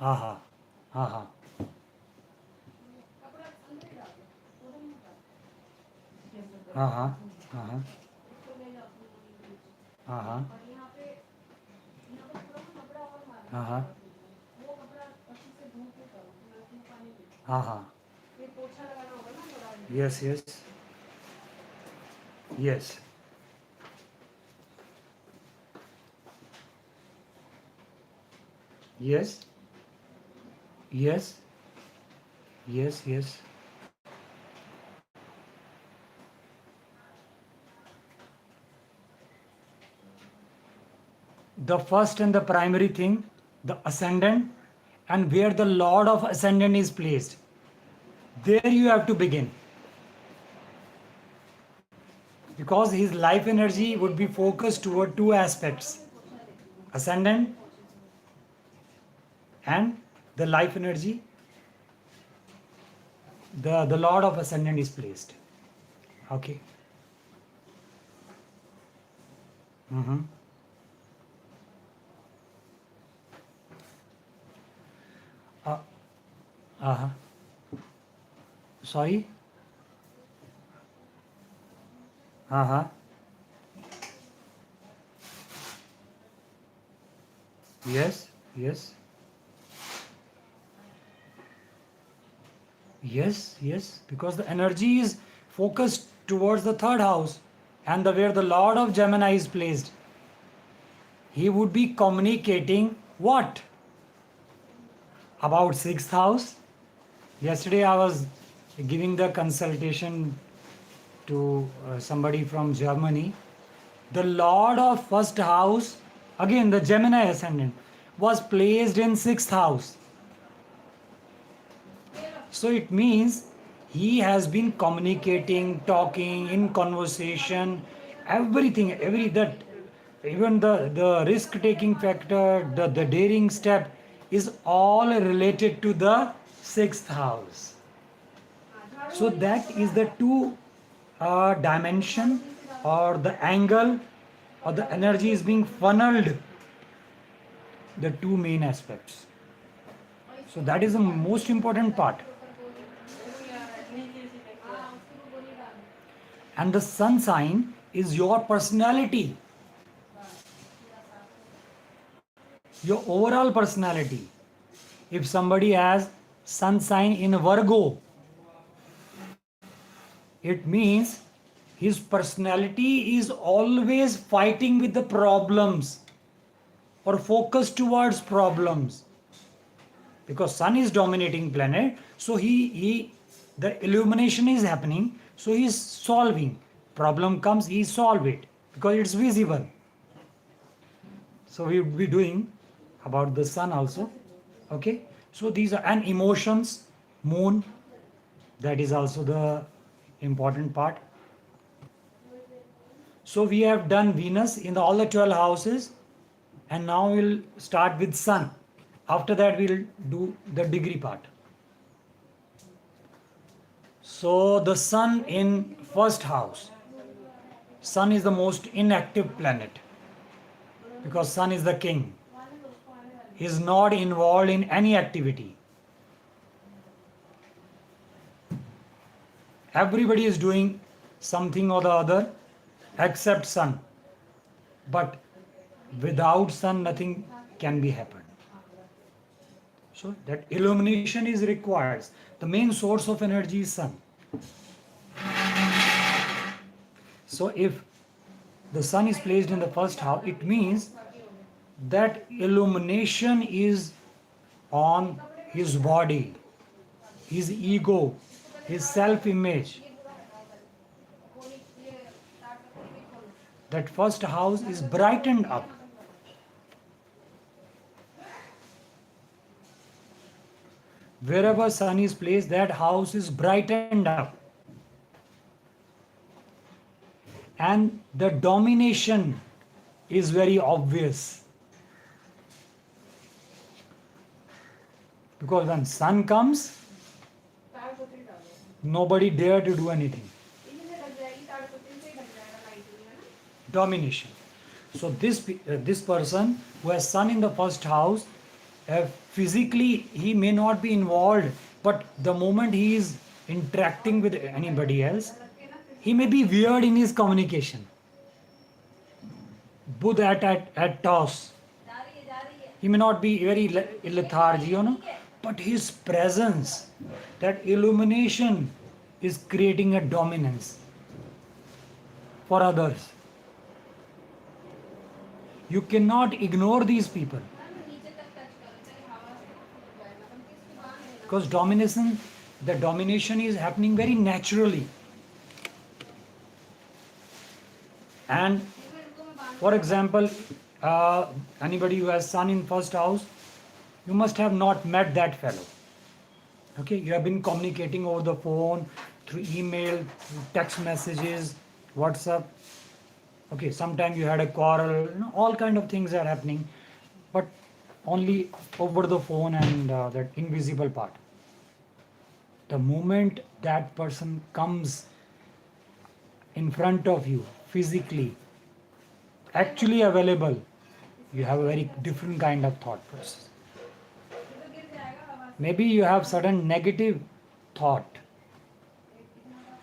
हाँ हाँ हाँ हाँ हाँ हाँ हाँ हाँ हाँ हाँ हाँ हाँ हाँ हाँ yes yes yes yes yes yes yes the first and the primary thing, the ascendant, and where the Lord of ascendant is placed. There you have to begin. Because his life energy would be focused toward two aspects, ascendant and the life energy. The Lord of ascendant is placed. Okay. Mm-hmm. Uh, uh-huh. Sorry? Uh-huh. Yes, yes. Yes, yes, because the energy is focused towards the third house and the where the Lord of Gemini is placed. He would be communicating what? About sixth house. Yesterday I was giving the consultation to somebody from Germany. The Lord of first house, again the Gemini ascendant, was placed in sixth house. So it means he has been communicating, talking, in conversation, everything, every that, even the risk taking factor, the daring step is all related to the sixth house. So that is the two dimension or the angle or the energy is being funneled, the two main aspects. So that is the most important part. And the sun sign is your personality, your overall personality. If somebody has sun sign in Virgo, it means his personality is always fighting with the problems or focused towards problems, because sun is dominating planet, so he the illumination is happening, so he is solving. Problem comes, he solve it because it's visible. So we will be doing about the sun also. Okay, so these are, and emotions, moon, that is also the important part. So we have done Venus in all the 12 houses, and now we'll start with sun. After that we'll do the degree part. So the sun in first house, sun is the most inactive planet because sun is the king. He is not involved in any activity. Everybody is doing something or the other except sun. But without sun, nothing can be happened. So that illumination is required. The main source of energy is sun. So if the sun is placed in the first house, it means that illumination is on his body, his ego, his self-image. That first house is brightened up. Wherever sun is placed, that house is brightened up. And the domination is very obvious. Because when sun comes, nobody dare to do anything. Domination. So this person who has sun in the first house Physically he may not be involved, but the moment he is interacting with anybody else, he may be weird in his communication. Buddh at toss. He may not be very lethargic, but his presence, that illumination, is creating a dominance for others. You cannot ignore these people because the domination is happening very naturally. And for example, anybody who has sun in first house, you must have not met that fellow. Okay, you have been communicating over the phone, through email, through text messages, WhatsApp. Okay, sometimes you had a quarrel, all kind of things are happening, but only over the phone and that invisible part. The moment that person comes in front of you physically, actually available, you have a very different kind of thought process. Maybe you have certain negative thought,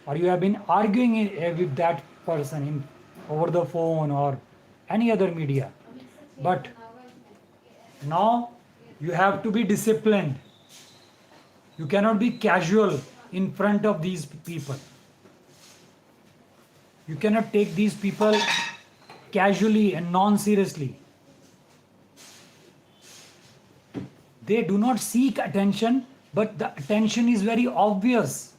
or you have been arguing with that person over the phone or any other media. But now you have to be disciplined. You cannot be casual in front of these people. You cannot take these people casually and non-seriously. They do not seek attention, but the attention is very obvious.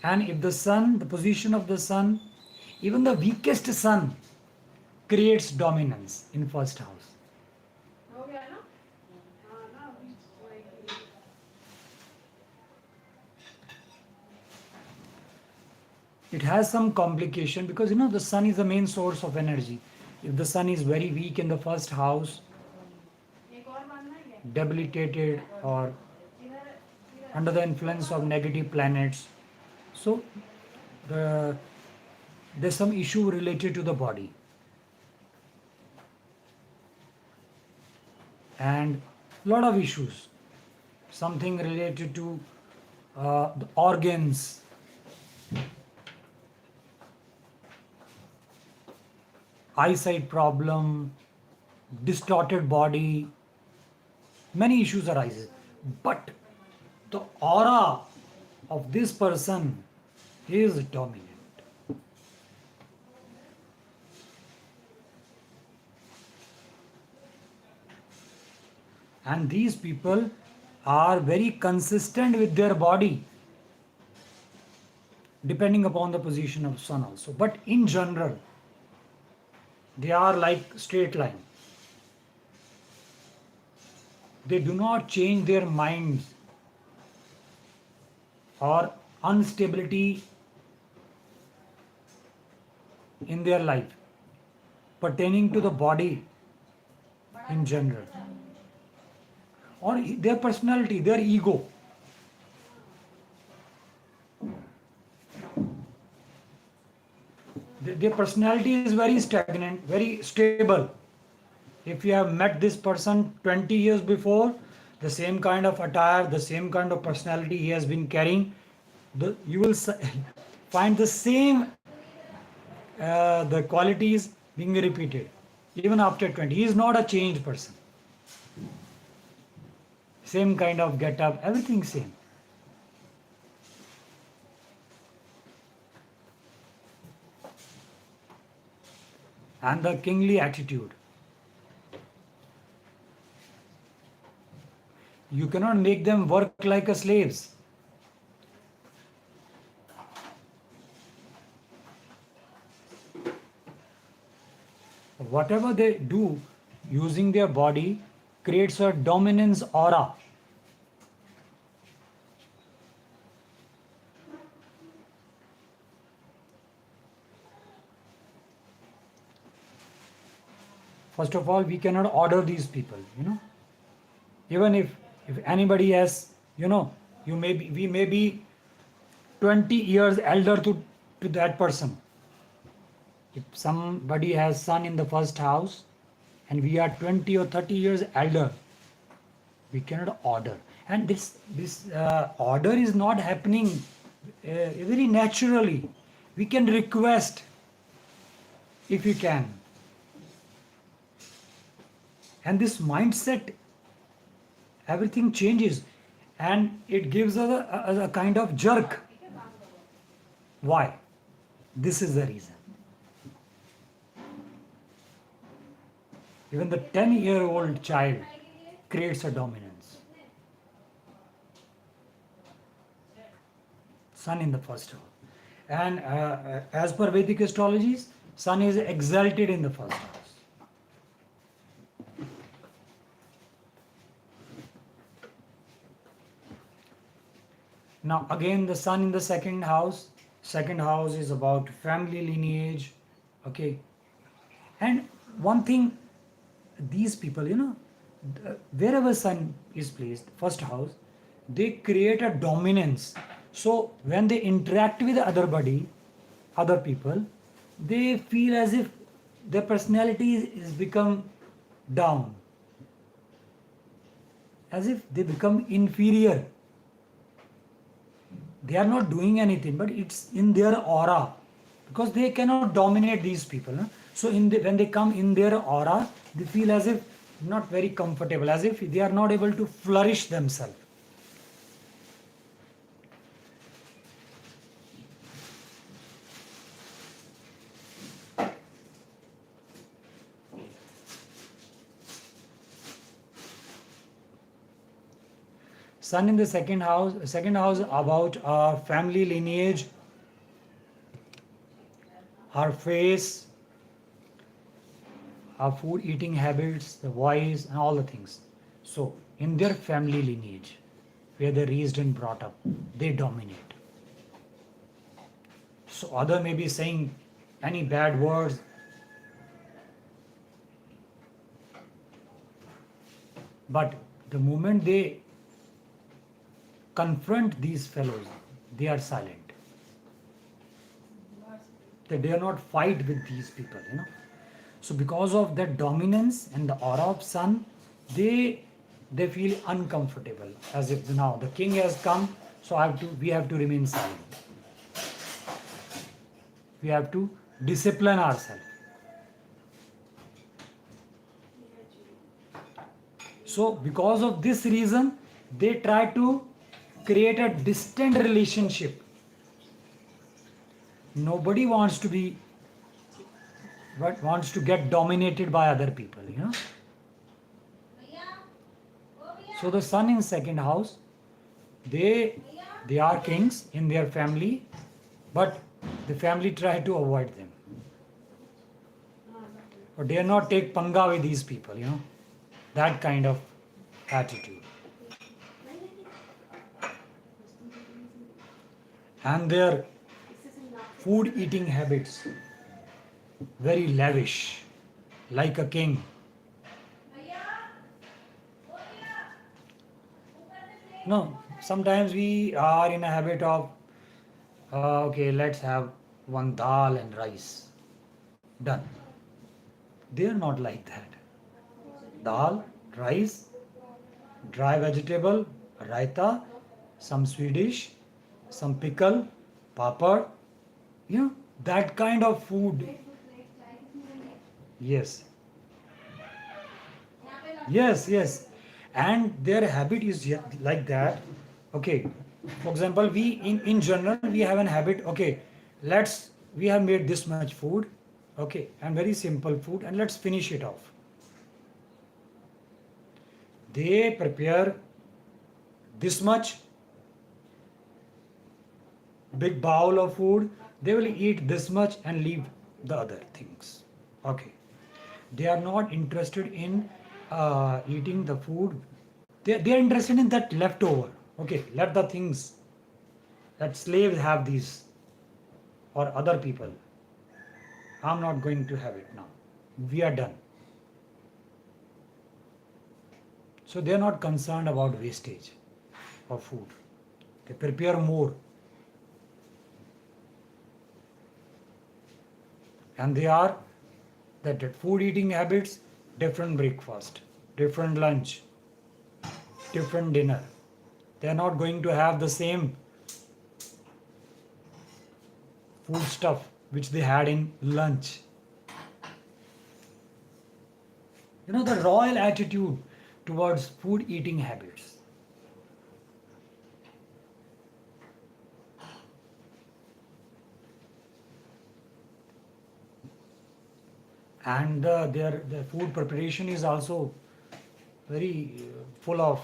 And if the sun, the position of the sun, even the weakest sun creates dominance in first house. It has some complication because the sun is the main source of energy. If the sun is very weak in the first house, debilitated or under the influence of negative planets, so there's some issue related to the body. And a lot of issues, something related to the organs, eyesight problem, distorted body, many issues arise. But the aura of this person is dominant. And these people are very consistent with their body, depending upon the position of sun also. But in general, they are like straight line. They do not change their minds or instability in their life pertaining to the body in general, or their personality, their ego. Their personality is very stagnant, very stable. If you have met this person 20 years before, the same kind of attire, the same kind of personality he has been carrying, you will find the same the qualities being repeated even after 20. He is not a changed person. Same kind of get up, everything same. And the kingly attitude. You cannot make them work like a slaves. Whatever they do using their body creates a dominance aura. First of all, we cannot order these people, Even if anybody has, we may be 20 years elder to to that person. If somebody has sun in the first house and we are 20 or 30 years elder, we cannot order. And this order is not happening very naturally. We can request if we can. And this mindset, everything changes and it gives us a kind of jerk. Why? This is the reason. Even the 10-year-old child creates a dominance. Sun in the first house. And as per Vedic astrology, Sun is exalted in the first house. Now again the Sun in the second house. Second house is about family lineage. Okay. And one thing, these people, wherever Sun is placed, first house, they create a dominance. So when they interact with other people, they feel as if their personality is become down, as if they become inferior. They are not doing anything, but it's in their aura, because they cannot dominate these people. So when they come in their aura, they feel as if not very comfortable, as if they are not able to flourish themselves. Sun in the second house about our family lineage, our face, our food eating habits, the voice, and all the things. So in their family lineage, where they're raised and brought up, they dominate. So other may be saying any bad words, but the moment they confront these fellows, they are silent. They dare not fight with these people, So because of that dominance and the aura of Sun, they feel uncomfortable, as if now the king has come, so we have to remain silent. We have to discipline ourselves. So because of this reason, they try to create a distant relationship. Nobody wants to get dominated by other people, So the Sun in second house, they are kings in their family, but the family try to avoid them. Or dare not take panga with these people, That kind of attitude. And their food eating habits, very lavish, like a king. No, sometimes we are in a habit of, okay, let's have one dal and rice. Done. They are not like that. Dal, rice, dry vegetable, raita, some Swedish, some pickle, papad, that kind of food. Yes. Yes. And their habit is like that. Okay. For example, we in general we have an habit. Okay, we have made this much food. Okay, and very simple food, and let's finish it off. They prepare this much big bowl of food, they will eat this much and leave the other things. Okay. They are not interested in eating the food. They are interested in that leftover. Okay, let the things that slaves have these or other people. I'm not going to have it now. We are done. So they are not concerned about wastage of food. They prepare more. And they are that food eating habits, different breakfast, different lunch, different dinner. They are not going to have the same food stuff which they had in lunch. The royal attitude towards food eating habits. And their food preparation is also very full of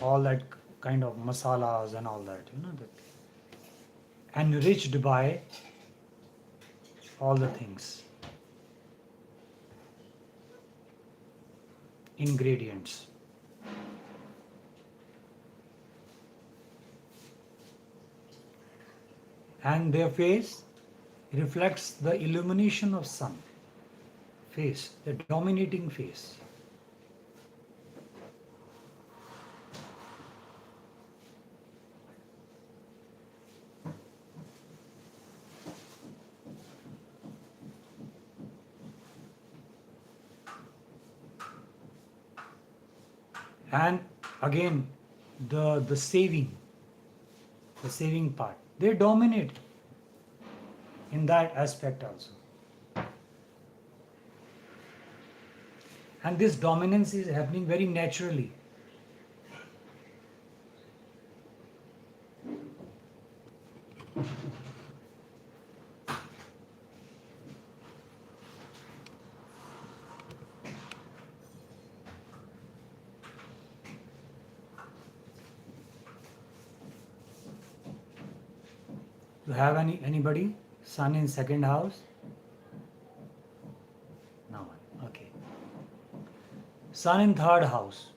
all that kind of masalas and all that, that enriched by all the things, ingredients. And their face reflects the illumination of sun. Face, the dominating face. And again, the saving part, they dominate in that aspect also. And this dominance is happening very naturally. You have anybody? Sun in second house? No one. Okay. Sun in third house.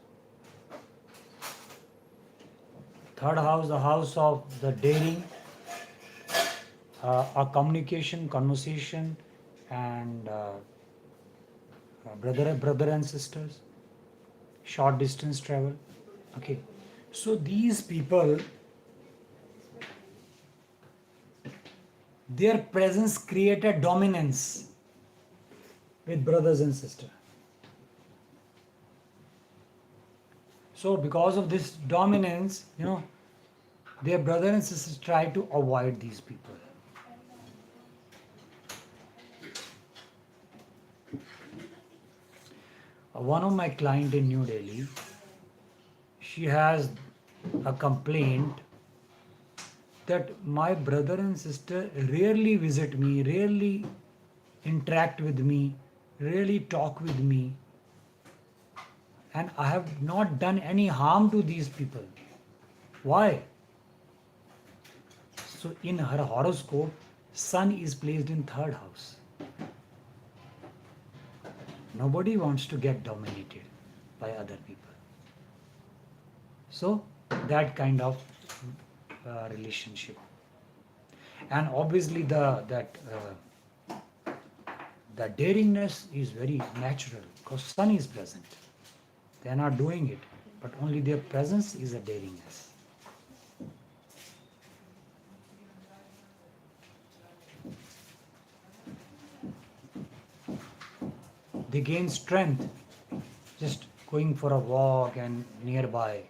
Third house, the house of the daring, a communication, conversation, and brother and sisters, short distance travel. Okay. So these people, their presence created dominance with brothers and sisters. So because of this dominance, their brothers and sisters try to avoid these people. One of my client in New Delhi, she has a complaint that my brother and sister rarely visit me, rarely interact with me, rarely talk with me, and I have not done any harm to these people. Why? So in her horoscope, Sun is placed in third house. Nobody wants to get dominated by other people. So that kind of relationship. And obviously the daringness is very natural because Sun is present. They are not doing it, but only their presence is a daringness. They gain strength just going for a walk and nearby.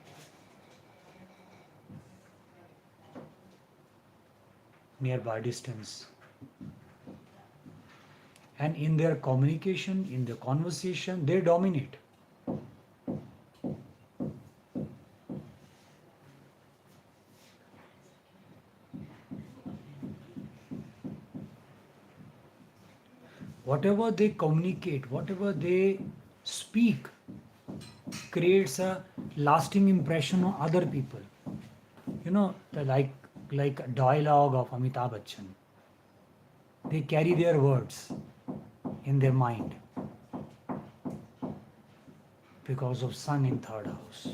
Nearby distance. And in their communication, in their conversation, they dominate. Whatever they communicate, whatever they speak, creates a lasting impression on other people. Like a dialogue of Amitabh Bachchan. They carry their words in their mind because of Sun in third house.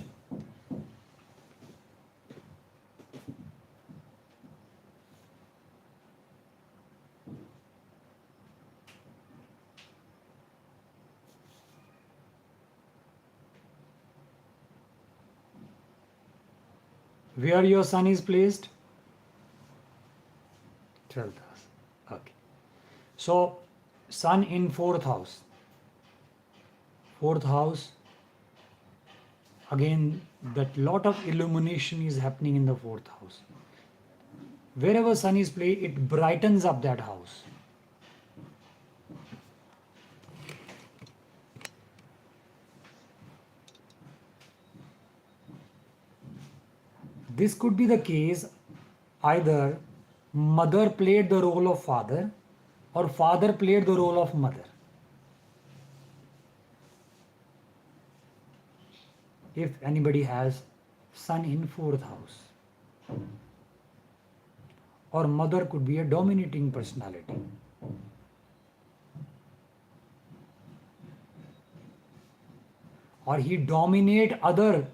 Where your Sun is placed? 12th house. Okay. So, Sun in fourth house. Fourth house, again, that lot of illumination is happening in the fourth house. Wherever Sun is placed, it brightens up that house. This could be the case, either mother played the role of father or father played the role of mother. If anybody has Sun in fourth house, or mother could be a dominating personality. Or he dominate other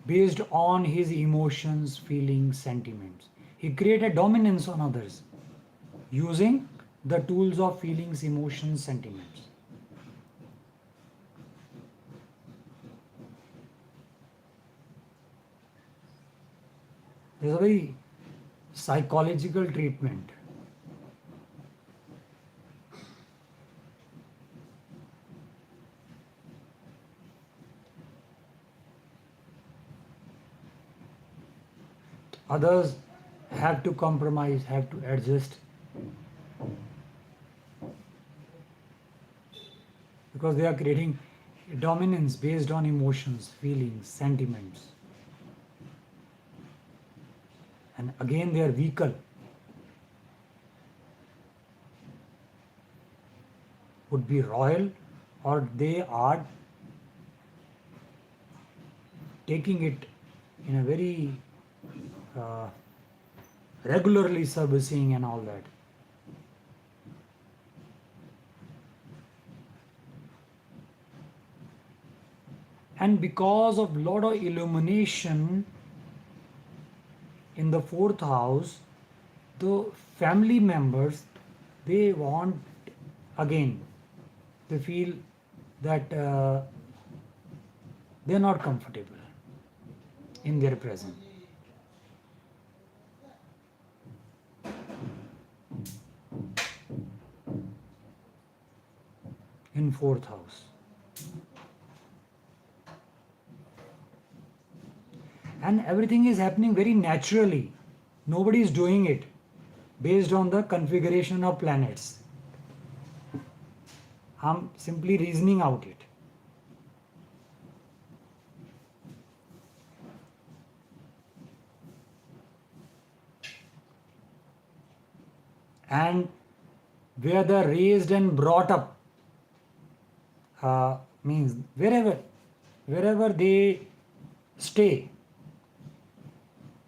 based on his emotions, feelings, sentiments. He create a dominance on others using the tools of feelings, emotions, sentiments. There's a very psychological treatment. Others have to compromise, have to adjust, because they are creating dominance based on emotions, feelings, sentiments. And again, their vehicle would be royal, or they are taking it in a very regularly servicing and all that. And because of lot of illumination in the fourth house, the family members, they want, again, they feel that they're not comfortable in their presence. In fourth house. And everything is happening very naturally. Nobody is doing it based on the configuration of planets. I'm simply reasoning out it. And where they're raised and brought up, means wherever they stay,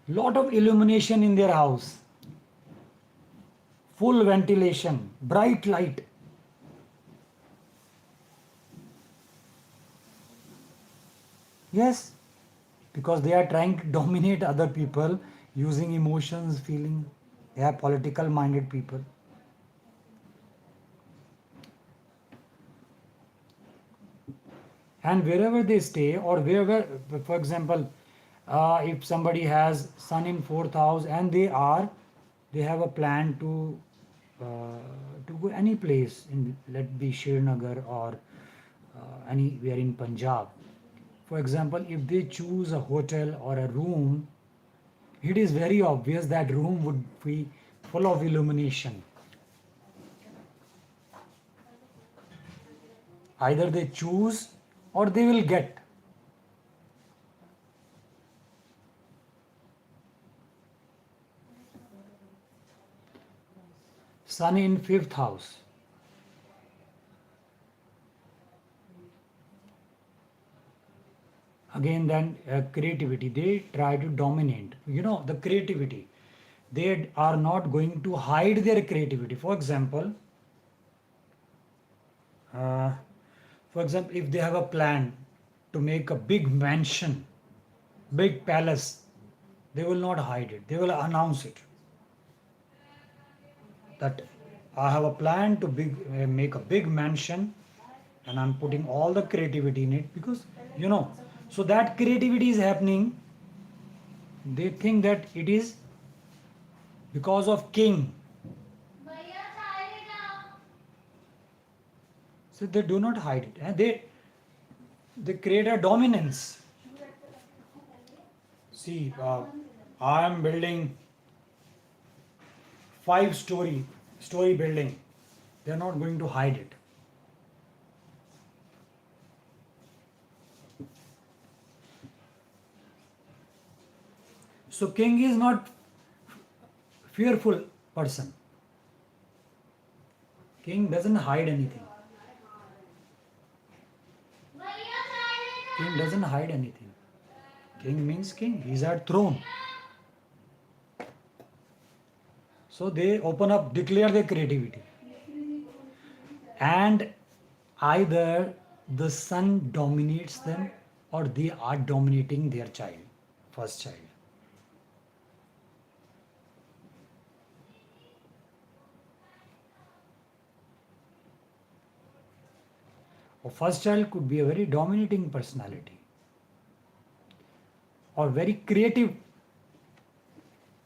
lot of illumination in their house, full ventilation, bright light. Yes, because they are trying to dominate other people using emotions, feeling. They are political minded people. And wherever they stay, or wherever, for example, if somebody has Sun in fourth house and they have a plan to go any place in, let be Srinagar or anywhere in Punjab. For example, if they choose a hotel or a room, it is very obvious that room would be full of illumination. Either they choose or they will get. Sun in fifth house. Again, then creativity. They try to dominate. The creativity. They are not going to hide their creativity. For example, if they have a plan to make a big mansion, big palace, they will not hide it. They will announce it. That I have a plan to make a big mansion, and I'm putting all the creativity in it, because so that creativity is happening. They think that it is because of king. So they do not hide it. And they create a dominance. See, I am building 5-story building. They are not going to hide it. So king is not fearful person. King doesn't hide anything. King doesn't hide anything. King means king. He's at throne. So they open up, declare their creativity. And either the son dominates them or they are dominating their child, first child. A first child could be a very dominating personality or very creative.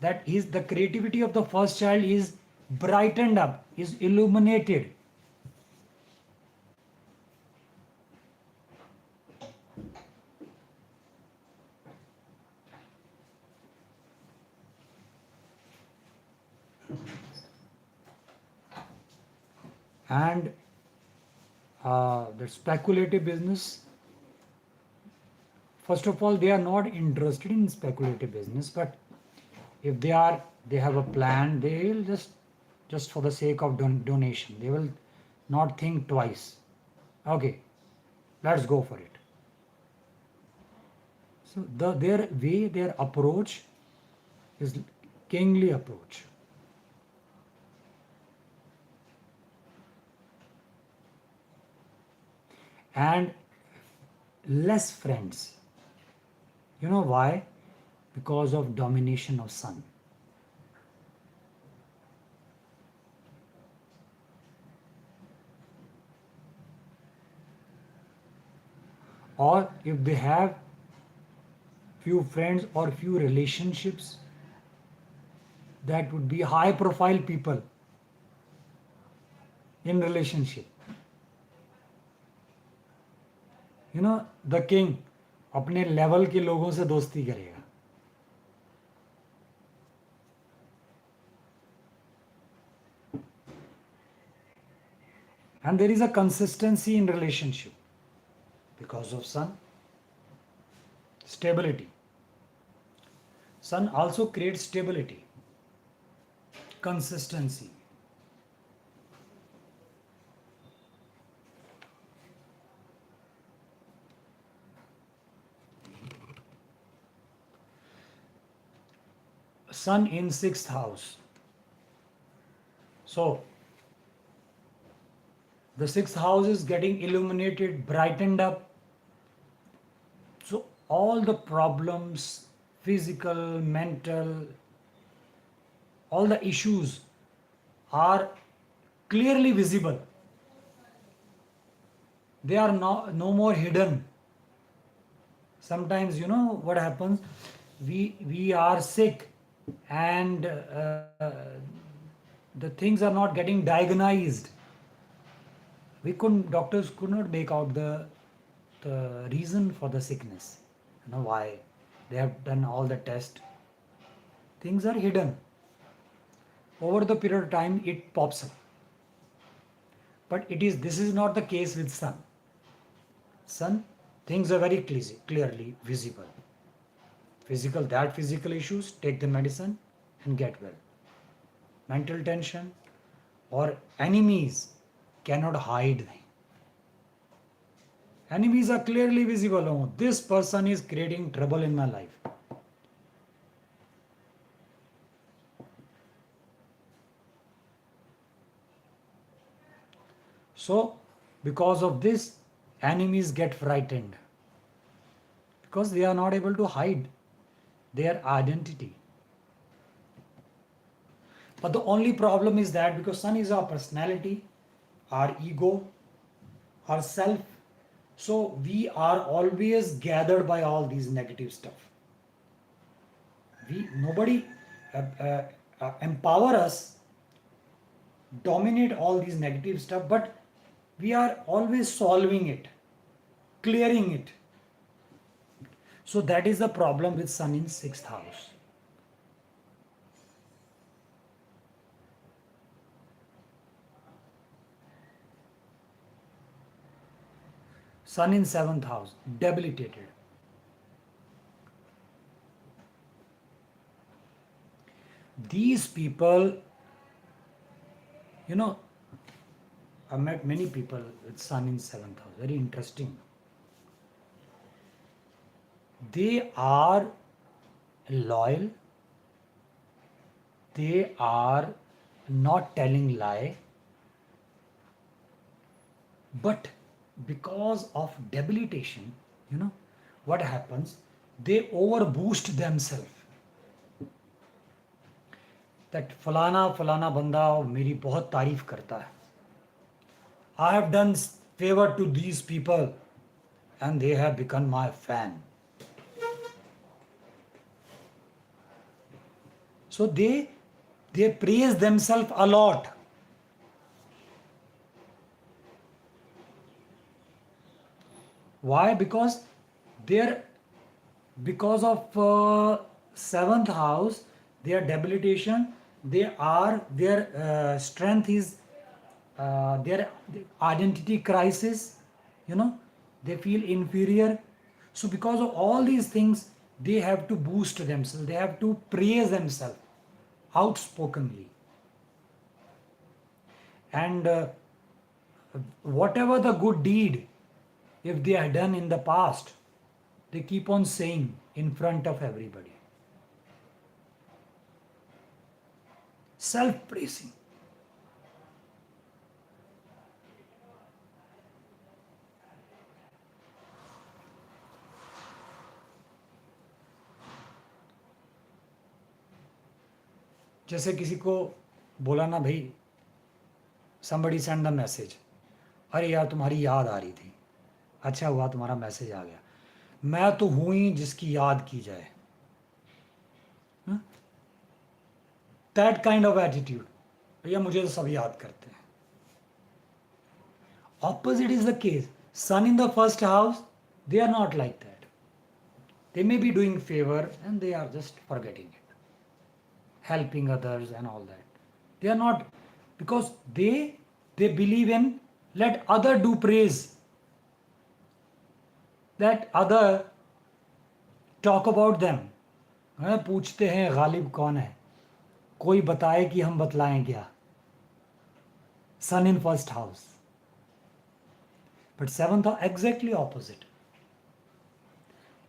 That is, the creativity of the first child is brightened up, is illuminated. And the speculative business, first of all, they are not interested in speculative business, but if they have a plan, they will just for the sake of donation, they will not think twice. Okay, let's go for it. So their approach is kingly approach. And less friends. You know why? Because of domination of sun. Or if they have few friends or few relationships, that would be high profile people in relationship. You know, the king अपने level के लोगों से दोस्ती करेगा. And there is a consistency in relationship because of sun. Stability. Sun also creates stability, consistency. Sun in 6th house. So the 6th house is getting illuminated, brightened up. So all the problems, physical, mental, all the issues are clearly visible. They are no more hidden. Sometimes, you know what happens? We are sick and the things are not getting diagnosed. Doctors could not make out the reason for the sickness. You know why? They have done all the tests. Things are hidden. Over the period of time, it pops up. But this is not the case with sun. Sun, things are very clearly visible. Physical issues, take the medicine and get well. Mental tension or enemies cannot hide them. Enemies are clearly visible. Oh, this person is creating trouble in my life. So, because of this, enemies get frightened. Because they are not able to hide their identity. But the only problem is that because sun is our personality, our ego, our self, so we are always gathered by all these negative stuff. Nobody empower us, dominate all these negative stuff, but we are always solving it, clearing it. So that is the problem with Sun in 6th house. Sun in 7th house, debilitated. These people, I met many people with Sun in 7th house, very interesting. They are loyal, they are not telling lie, but because of debilitation, what happens, they overboost themselves. That फलाना बंदा मेरी बहुत तारीफ करता है. I have done favor to these people and they have become my fan. So they praise themselves a lot. Why? Because of 7th house, their debilitation, their strength is their identity crisis, they feel inferior. So because of all these things, they have to boost themselves, they have to praise themselves outspokenly. And whatever the good deed, if they are done in the past, they keep on saying in front of everybody. Self-praising. जैसे किसी को बोला ना भाई, somebody send the message, अरे यार तुम्हारी याद आ रही थी, अच्छा हुआ तुम्हारा मैसेज आ गया, मैं तो हूं ही जिसकी याद की जाए. That kind of attitude, भैया मुझे तो सब याद करते हैं. Opposite is the case. Sun in the first house, they are not like that. They may be doing favor and they are just forgetting it, helping others and all that. They are not, because they believe in let other do praise, that other talk about them. पूछते हैं गालिब कौन है, कोई बताए कि हम बतलाएं क्या. Sun in first house. But 7th house, exactly opposite.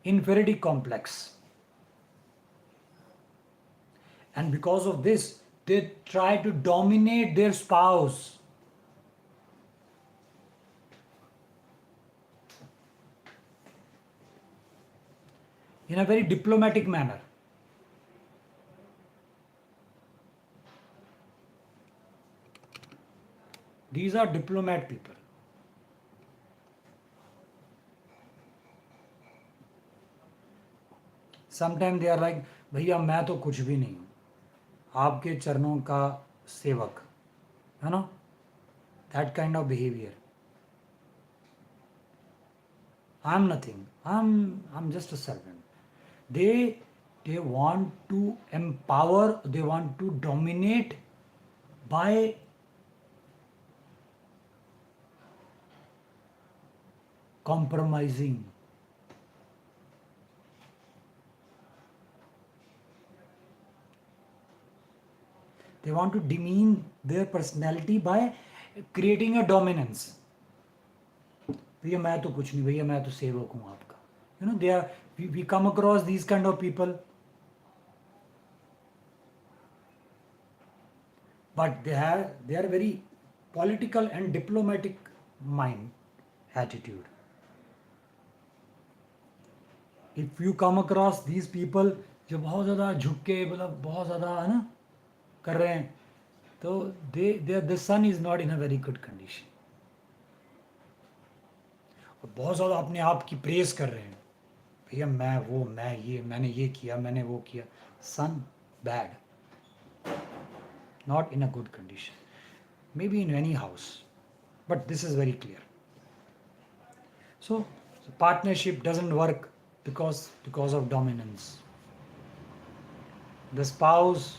Inferiority complex. And because of this, they try to dominate their spouse. In a very diplomatic manner. These are diplomat people. Sometimes they are like, भैया मैं तो कुछ भी नहीं हूँ, आपके चरणों का सेवक, that kind of behavior. I'm nothing, I'm just a servant. They want to empower, they want to dominate by compromising. They want to demean their personality by creating a dominance. भैया मैं तो कुछ नहीं, भैया मैं तो सेवक हूँ आपका. We come across these kind of people. But they are very political and diplomatic mind attitude. If you come across these people जो बहुत ज़्यादा झुक के मतलब बहुत ज़्यादा कर रहे हैं, तो the sun is not in a very good condition. और बहुत ज़्यादा अपने आप की प्रेस कर रहे हैं, भैया मैं ये मैंने ये किया, मैंने वो किया. Sun bad, not in a good condition. Maybe in any house, But this is very clear. So partnership doesn't work because of dominance. The spouse,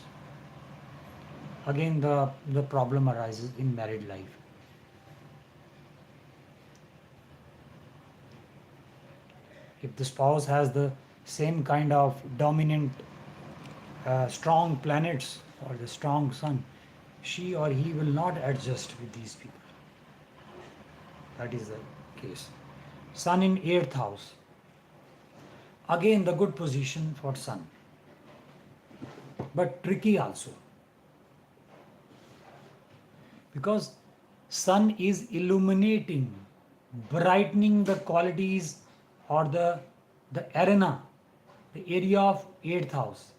again the problem arises in married life. If the spouse has the same kind of dominant strong planets or the strong sun, she or he will not adjust with these people. That is the case. Sun in 8th house. Again the good position for sun, but tricky also, because sun is illuminating, brightening the qualities or the arena, the area of 8th house.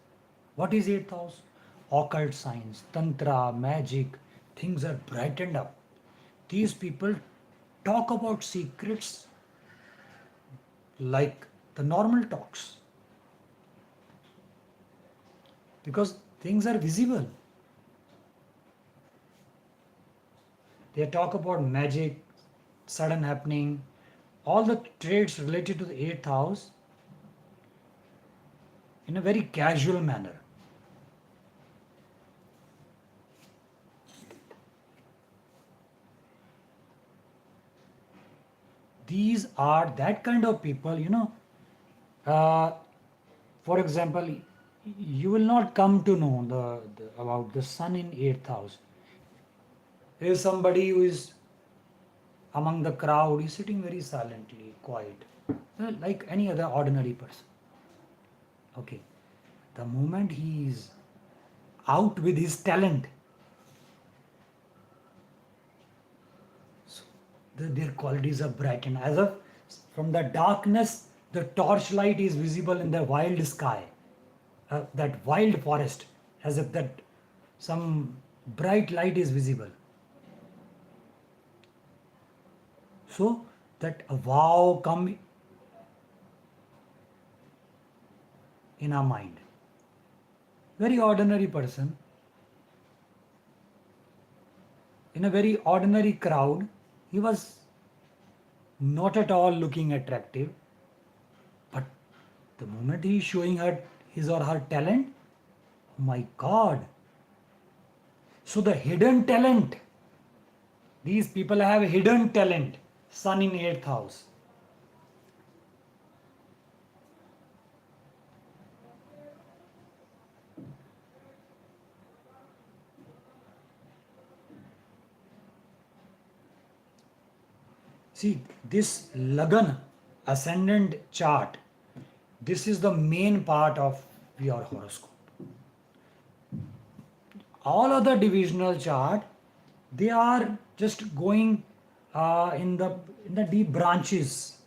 What is 8th house? Occult science, tantra, magic, things are brightened up. These people talk about secrets like the normal talks, because things are visible. They talk about magic, sudden happening, all the traits related to the 8th house in a very casual manner. These are that kind of people, for example, you will not come to know about the sun in 8th house. There is somebody who is among the crowd, is sitting very silently, quiet, like any other ordinary person. Okay. The moment he is out with his talent, so their qualities are brightened. As if from the darkness, the torchlight is visible in the wild sky, that wild forest, as if that some bright light is visible. So that a wow come in our mind. Very ordinary person in a very ordinary crowd, he was not at all looking attractive, but the moment he is showing her his or her talent, oh my God. So the hidden talent, these people have hidden talent, sun in 8th house. See, this Lagan ascendant chart, this is the main part of your horoscope. All other divisional chart, they are just going in the deep branches.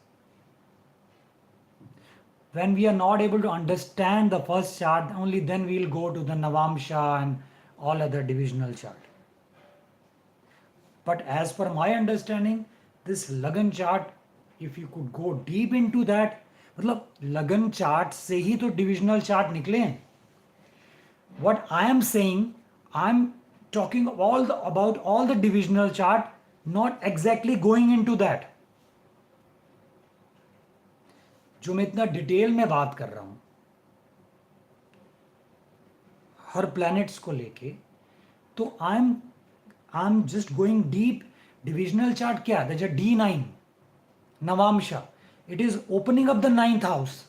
When we are not able to understand the first chart, only then we will go to the Navamsha and all other divisional chart. But as per my understanding, this Lagan chart, if you could go deep into that, मतलब लगन chart से ही तो divisional chart निकले हैं. What I am saying, I am talking about all the divisional chart, not exactly going into that. जो मैं इतना detail में बात कर रहा हूं हर प्लैनेट्स को लेके, तो I am just going deep. Divisional chart क्या है? D9 Navamsa, it is opening up the 9th house.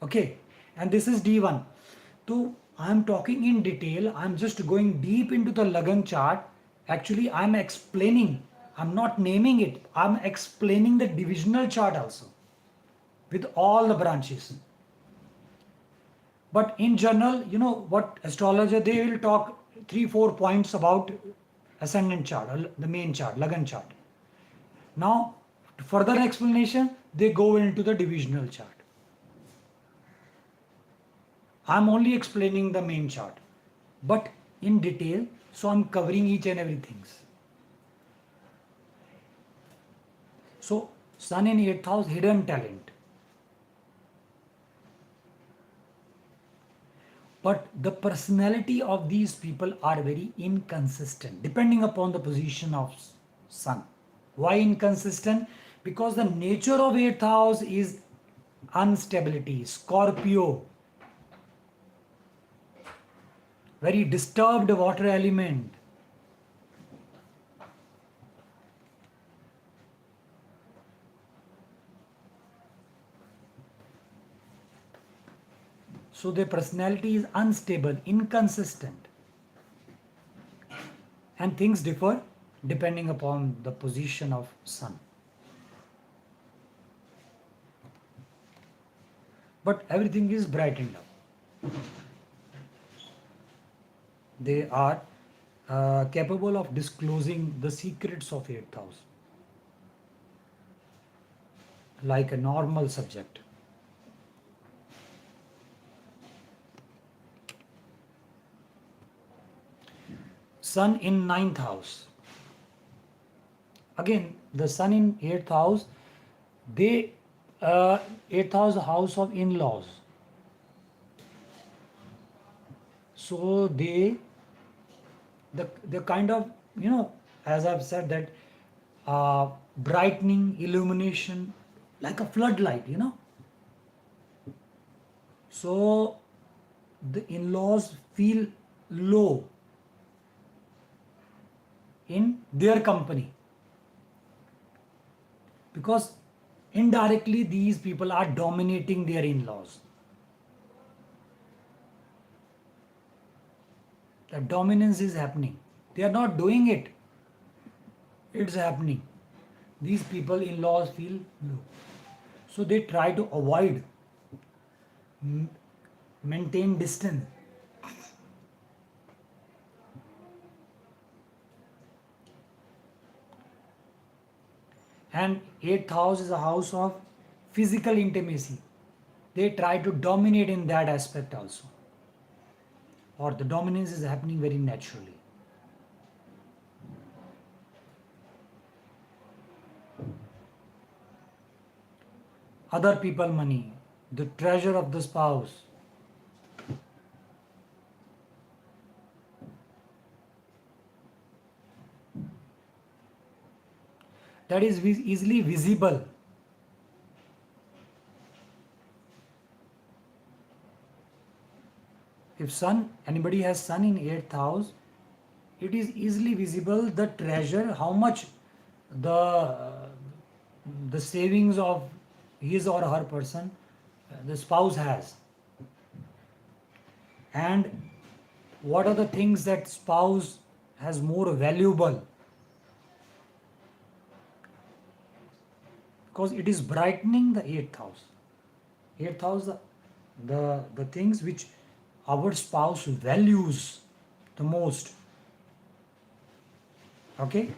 Okay, and this is D1. So I am talking in detail, I am just going deep into the Lagan chart. Actually I am explaining, I am not naming it, I am explaining the divisional chart also with all the branches. But in general, you know what astrologer, they will talk 3-4 points about ascendant chart, the main chart, Lagan chart. Now, further explanation, they go into the divisional chart. I'm only explaining the main chart, but in detail, so I'm covering each and everything. So, Sun in 8th house, hidden talent. But the personality of these people are very inconsistent depending upon the position of sun. Why inconsistent? Because the nature of 8th house is instability. Scorpio, very disturbed water element. So their personality is unstable, inconsistent, and things differ depending upon the position of sun. But everything is brightened up. They are capable of disclosing the secrets of 8th house like a normal subject. Sun in 9th house. Again, the sun in 8th house, they 8th house of in-laws. So the kind of, as I've said, that brightening, illumination, like a floodlight. So the in-laws feel low in their company, because indirectly these people are dominating their in-laws. The dominance is happening. They are not doing it. It's happening. These people in-laws feel low. So they try to avoid, maintain distance. And 8th house is a house of physical intimacy. They try to dominate in that aspect also. Or the dominance is happening very naturally. Other people money, the treasure of the spouse. That is easily visible. If anybody has sun in 8th house, it is easily visible the treasure, how much the savings of his or her person, the spouse has, and what are the things that spouse has more valuable, because it is brightening the 8th house. 8th house, the things which our spouse values the most. Okay,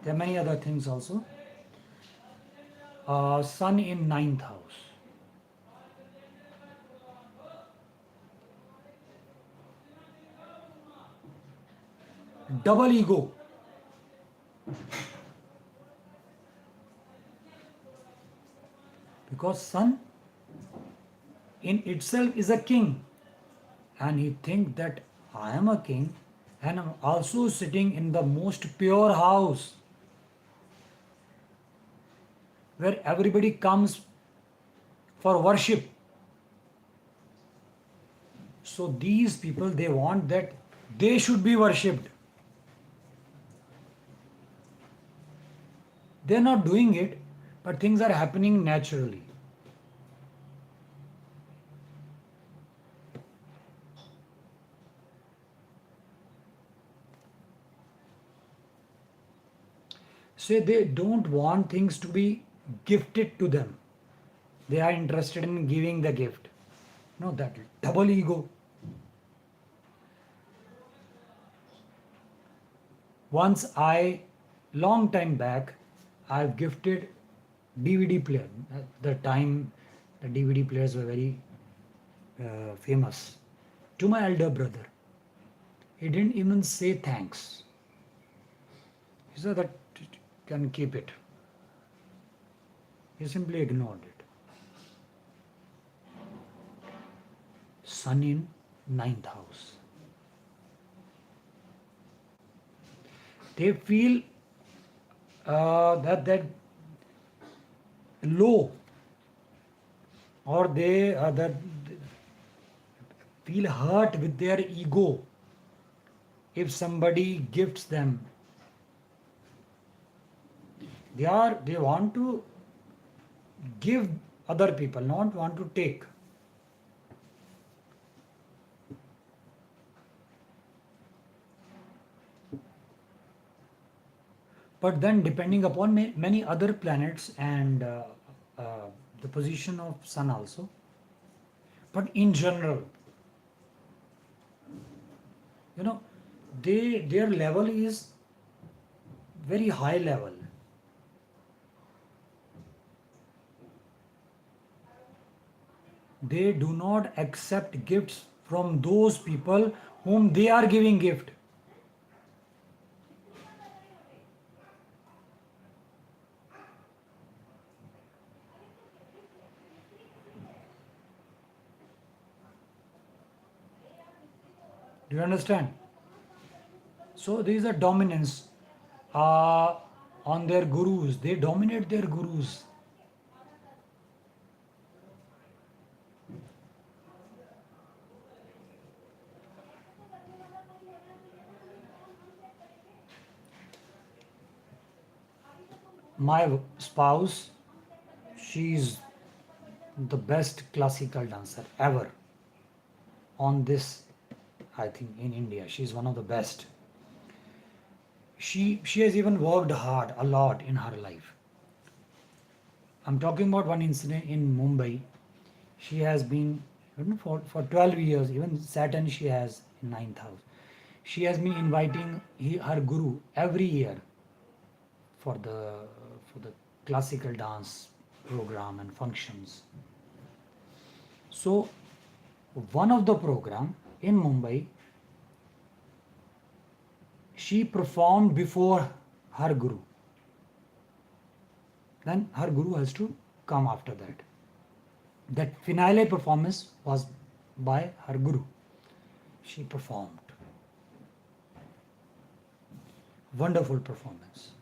there are many other things also. Sun in 9th house. Double ego. Because sun in itself is a king, and he thinks that I am a king and I'm also sitting in the most pure house where everybody comes for worship. So these people, they want that they should be worshipped. They're not doing it, but things are happening naturally. So they don't want things to be gifted to them. They are interested in giving the gift. No, that double ego. Once long time back, I've gifted DVD player. At the time, the DVD players were very famous, to my elder brother. He didn't even say thanks. He said that you can keep it. He simply ignored it. Sun in ninth house. They feel that low, or they that feel hurt with their ego if somebody gifts them. They want to give other people, not want to take. But then, depending upon many other planets and the position of Sun also, but in general, their level is very high level. They do not accept gifts from those people whom they are giving gift. Do you understand? So there is a dominance on their gurus. They dominate their gurus. My spouse, she is the best classical dancer ever on this. I think in India, she is one of the best. She has even worked hard a lot in her life. I'm talking about one incident in Mumbai. She has been for 12 years, even Saturn she has in ninth house. She has been inviting her guru every year for the classical dance program and functions. So one of the program in Mumbai, she performed before her guru. Then her guru has to come after that. That finale performance was by her guru. She performed. Wonderful performance.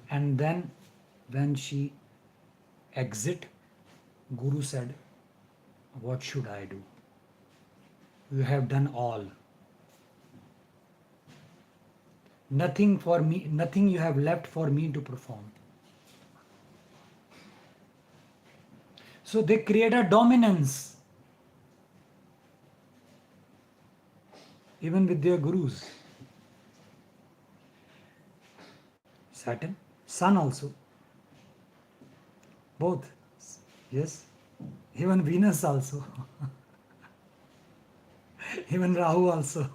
And then when she exit, guru said, "What should I do? You have done all. Nothing for me, nothing you have left for me to perform." So they create a dominance even with their gurus. Saturn, Sun also. Both. Yes. Even Venus also. Even Rahu also.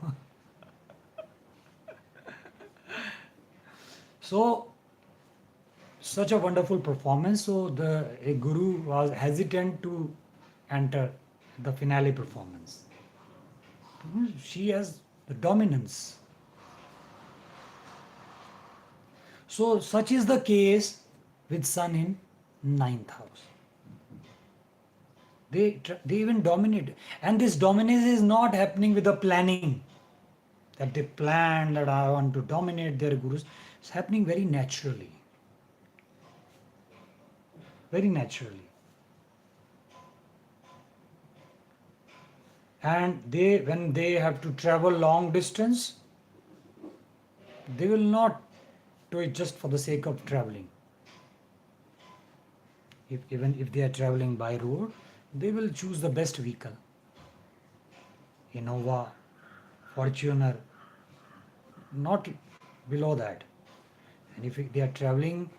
So such a wonderful performance. So a guru was hesitant to enter the finale performance. She has the dominance. So such is the case with Sun in ninth house. They even dominate, and this dominance is not happening with the planning. That they plan that I want to dominate their gurus. It's happening very naturally. Very naturally. And when they have to travel long distance, they will not do it just for the sake of traveling. Even if they are traveling by road, they will choose the best vehicle. Innova, Fortuner, not below that. And if they are traveling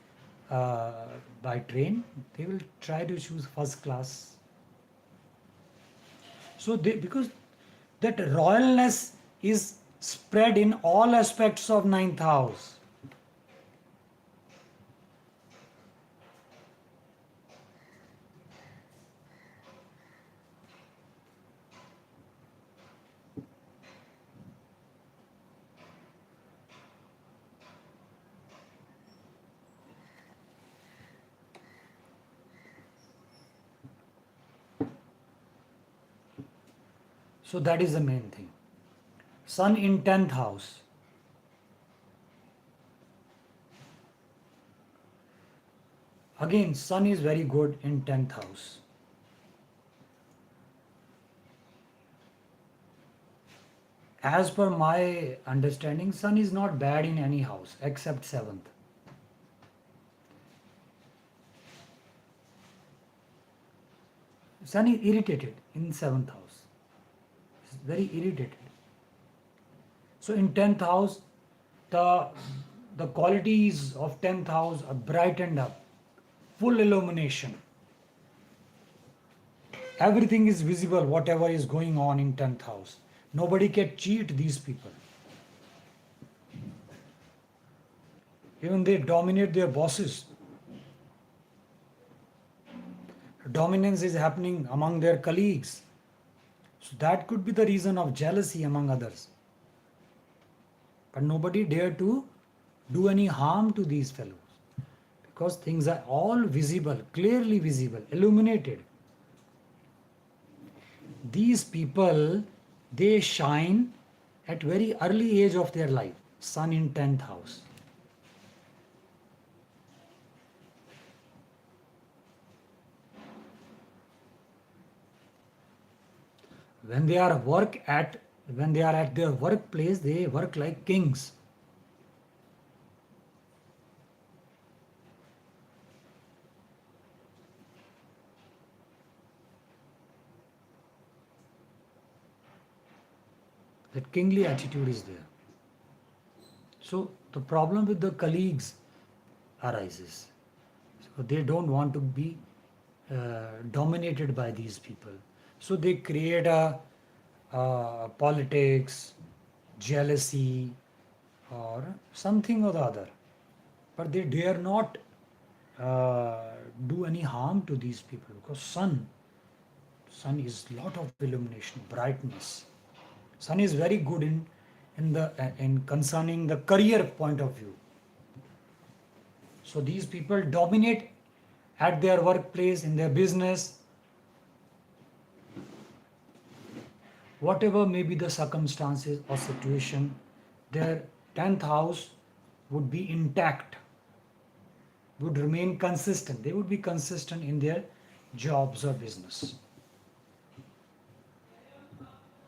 by train, they will try to choose first class. So because that royalness is spread in all aspects of ninth house. So that is the main thing. Sun in 10th house. Again, Sun is very good in 10th house. As per my understanding, Sun is not bad in any house except 7th. Sun is irritated in 7th house. It's very irritated. So in 10th house, the qualities of 10th house are brightened up, full illumination. Everything is visible, whatever is going on in 10th house. Nobody can cheat these people. Even they dominate their bosses. Dominance is happening among their colleagues. So that could be the reason of jealousy among others. But nobody dare to do any harm to these fellows, because things are all visible, clearly visible, illuminated. These people, they shine at very early age of their life. Sun in 10th house. When they are at their workplace, they work like kings. That kingly attitude is there. So the problem with the colleagues arises. So they don't want to be dominated by these people. So they create a politics, jealousy, or something or the other. But they dare not do any harm to these people, because sun is lot of illumination, brightness. Sun is very good in concerning the career point of view. So these people dominate at their workplace, in their business. Whatever may be the circumstances or situation, their 10th house would be intact, would remain consistent. They would be consistent in their jobs or business.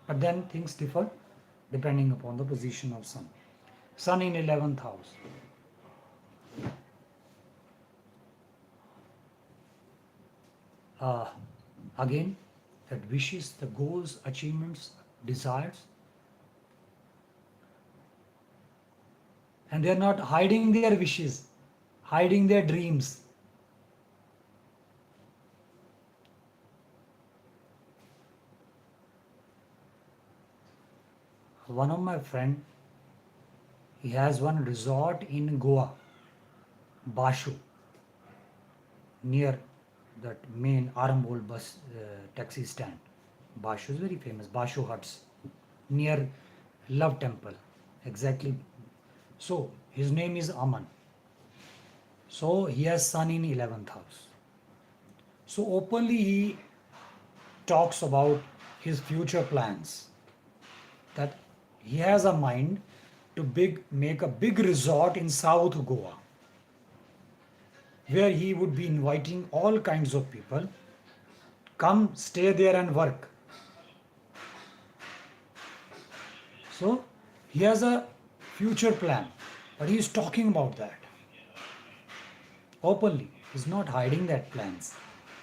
But then things differ depending upon the position of Sun. Sun in 11th house. Again, that wishes, the goals, achievements, desires. And they are not hiding their wishes, hiding their dreams. One of my friend, he has one resort in Goa, Bashu, near that main Arambol bus taxi stand. Bashu is very famous, Bashu Huts, near Love Temple, exactly. So his name is Aman. So he has Sun in 11th house. So openly he talks about his future plans, that he has a mind to make a big resort in South Goa, where he would be inviting all kinds of people, come stay there and work. So he has a future plan, but he is talking about that openly. He is not hiding that plans.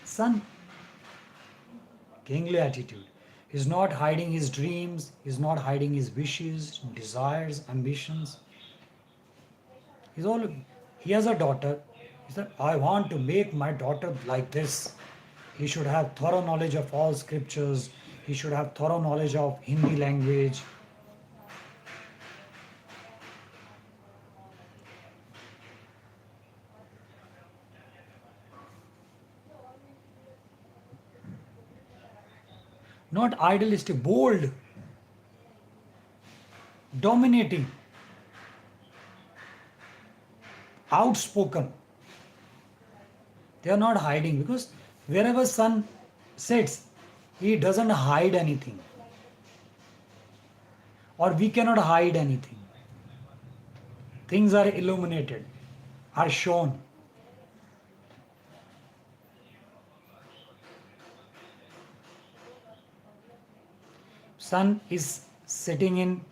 Sun, kingly attitude. He is not hiding his dreams, he is not hiding his wishes, desires, ambitions. He has a daughter. He said, I want to make my daughter like this. He should have thorough knowledge of all scriptures. He should have thorough knowledge of Hindi language. Not idealistic, bold, dominating, outspoken. They are not hiding, because wherever Sun sits, he doesn't hide anything. or we cannot hide anything. Things are illuminated, are shown. Sun is sitting in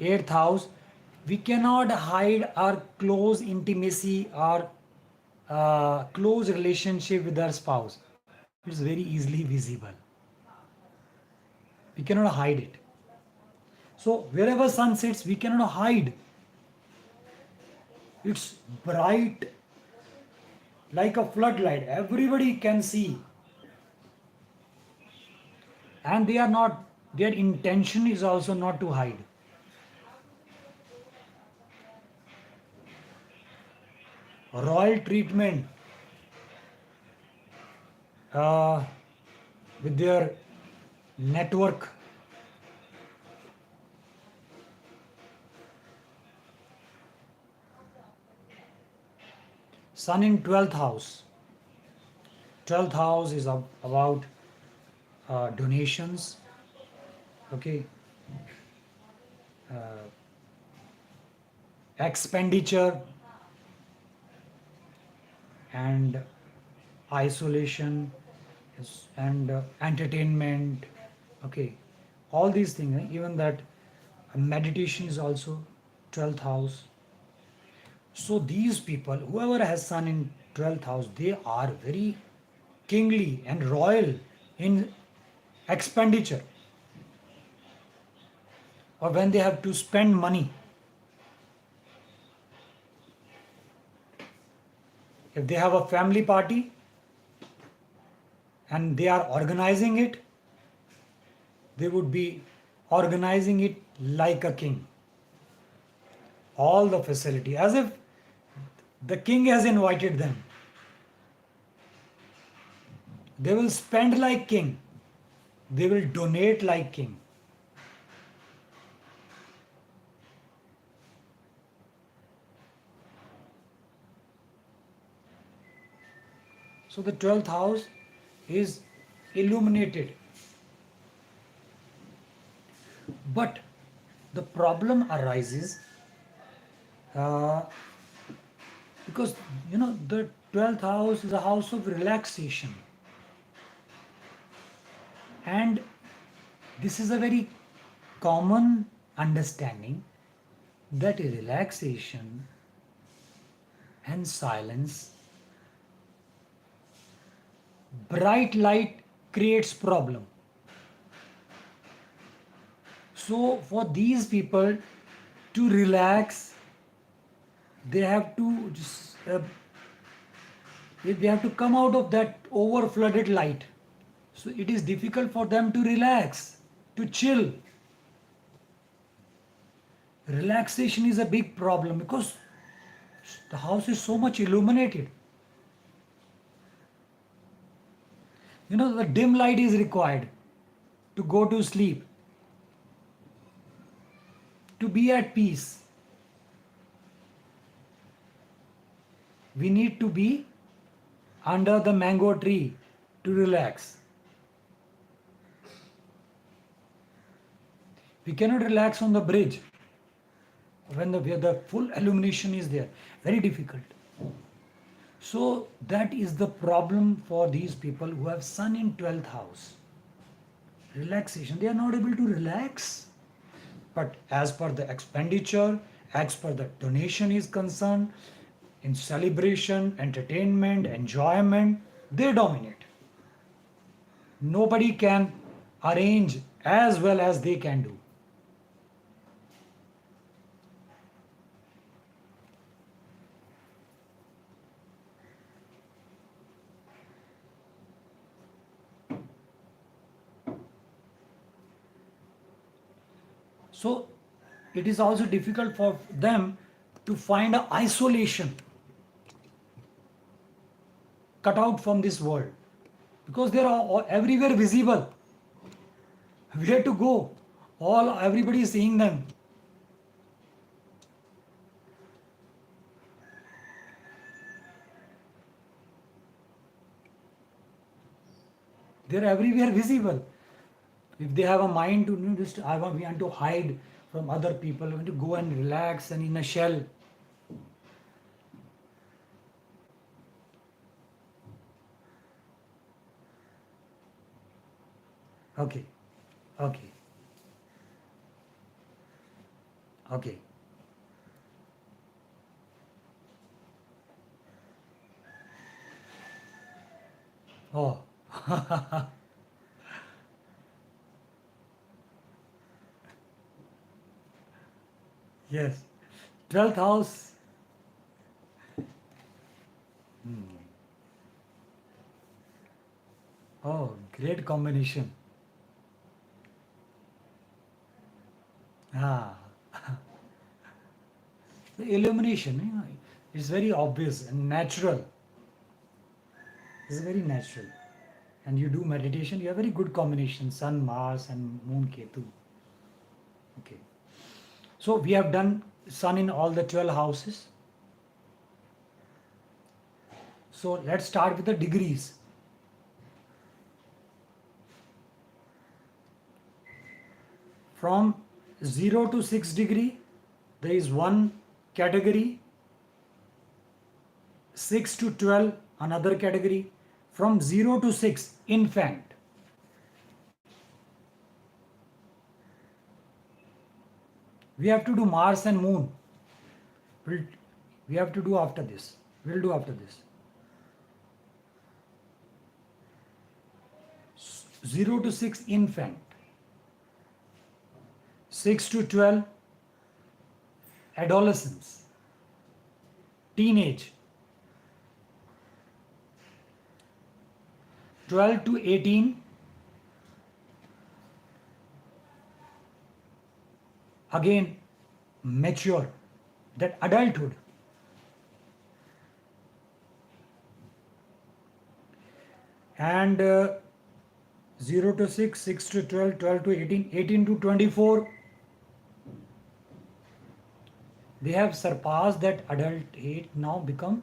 8th house. We cannot hide our close intimacy or close relationship with our spouse. It's very easily visible. We cannot hide it. So wherever sun sits, we cannot hide. It's bright like a floodlight. Everybody can see. And they are not, their intention is also not to hide. Royal treatment with their network. Sun in 12th house. 12th house is about donations, okay, expenditure, and isolation, and entertainment, okay, all these things. Even that meditation is also 12th house. So these people, whoever has sun in 12th house, they are very kingly and royal in expenditure, or when they have to spend money. If they have a family party and they are organizing it, they would be organizing it like a king. All the facility, as if the king has invited them. They will spend like king. They will donate like king. So the 12th house is illuminated. But the problem arises because the 12th house is a house of relaxation. And this is a very common understanding that relaxation and silence, bright light creates problem. So for these people to relax, they have to just, they have to come out of that over flooded light. So it is difficult for them to relax, to chill. Relaxation is a big problem because the house is so much illuminated. The dim light is required to go to sleep, to be at peace. We need to be under the mango tree to relax. We cannot relax on the bridge when the full illumination is there. Very difficult. So that is the problem for these people who have sun in 12th house. Relaxation. They are not able to relax. But as per the expenditure, as per the donation is concerned, in celebration, entertainment, enjoyment, they dominate. Nobody can arrange as well as they can do. So it is also difficult for them to find an isolation, cut out from this world, because they are everywhere visible. Where to go? Everybody is seeing them. They are everywhere visible. If they have a mind to we want to hide from other people, when you go and relax and in a shell. Okay, okay, okay. Oh, yes. 12th house. Hmm. Oh, great combination. Ah, the illumination, is very obvious and natural. It's very natural. And you do meditation, you have very good combination, Sun, Mars, and Moon, Ketu. Okay. So we have done Sun in all the 12 houses. So let's start with the degrees. From 0 to 6 degree, there is one category. 6 to 12, another category. From 0 to 6, infant. We have to do Mars and Moon. We'll, we have to do after this. We'll do after this. 0 to 6, infant. 6 to 12, adolescence. Teenage. 12 to 18, again mature, that adulthood. And 0 to 6, 6 to 12, 12 to 18, 18 to 24, they have surpassed that adult age, now become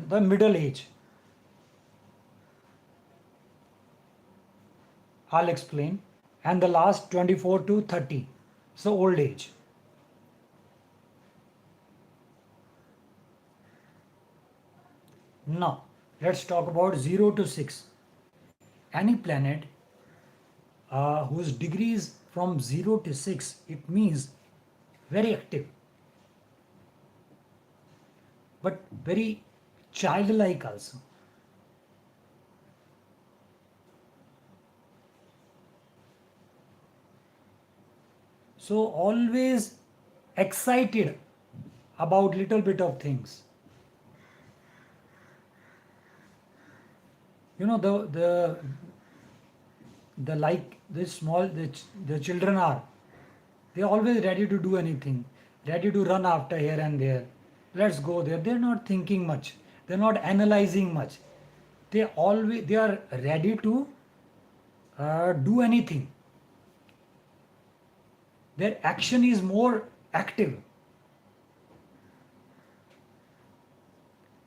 the middle age. I'll explain. And the last 24 to 30, so old age. Now, let's talk about 0 to 6. Any planet whose degree is from 0 to 6, it means very active, but very childlike also. So always excited about little bit of things. You know, the like this small the children are, they're always ready to do anything, ready to run after here and there. Let's go there. They're not thinking much. They're not analyzing much. They are ready to do anything. Their action is more active.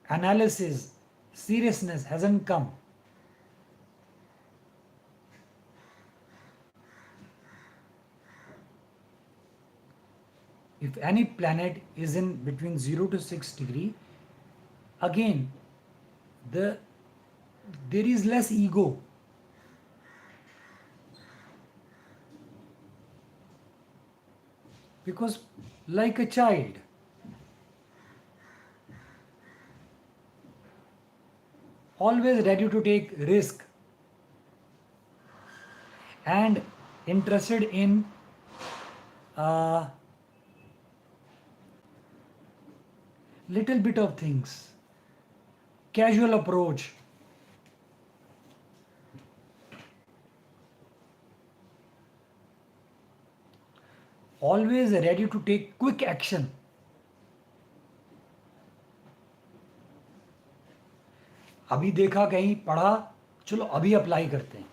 Analysis, seriousness hasn't come. If any planet is in between 0 to 6 degree, again there is less ego. Because like a child, always ready to take risk and interested in little bit of things, casual approach. Always ready to take quick action. अभी देखा कहीं पढ़ा, चलो अभी apply करते हैं.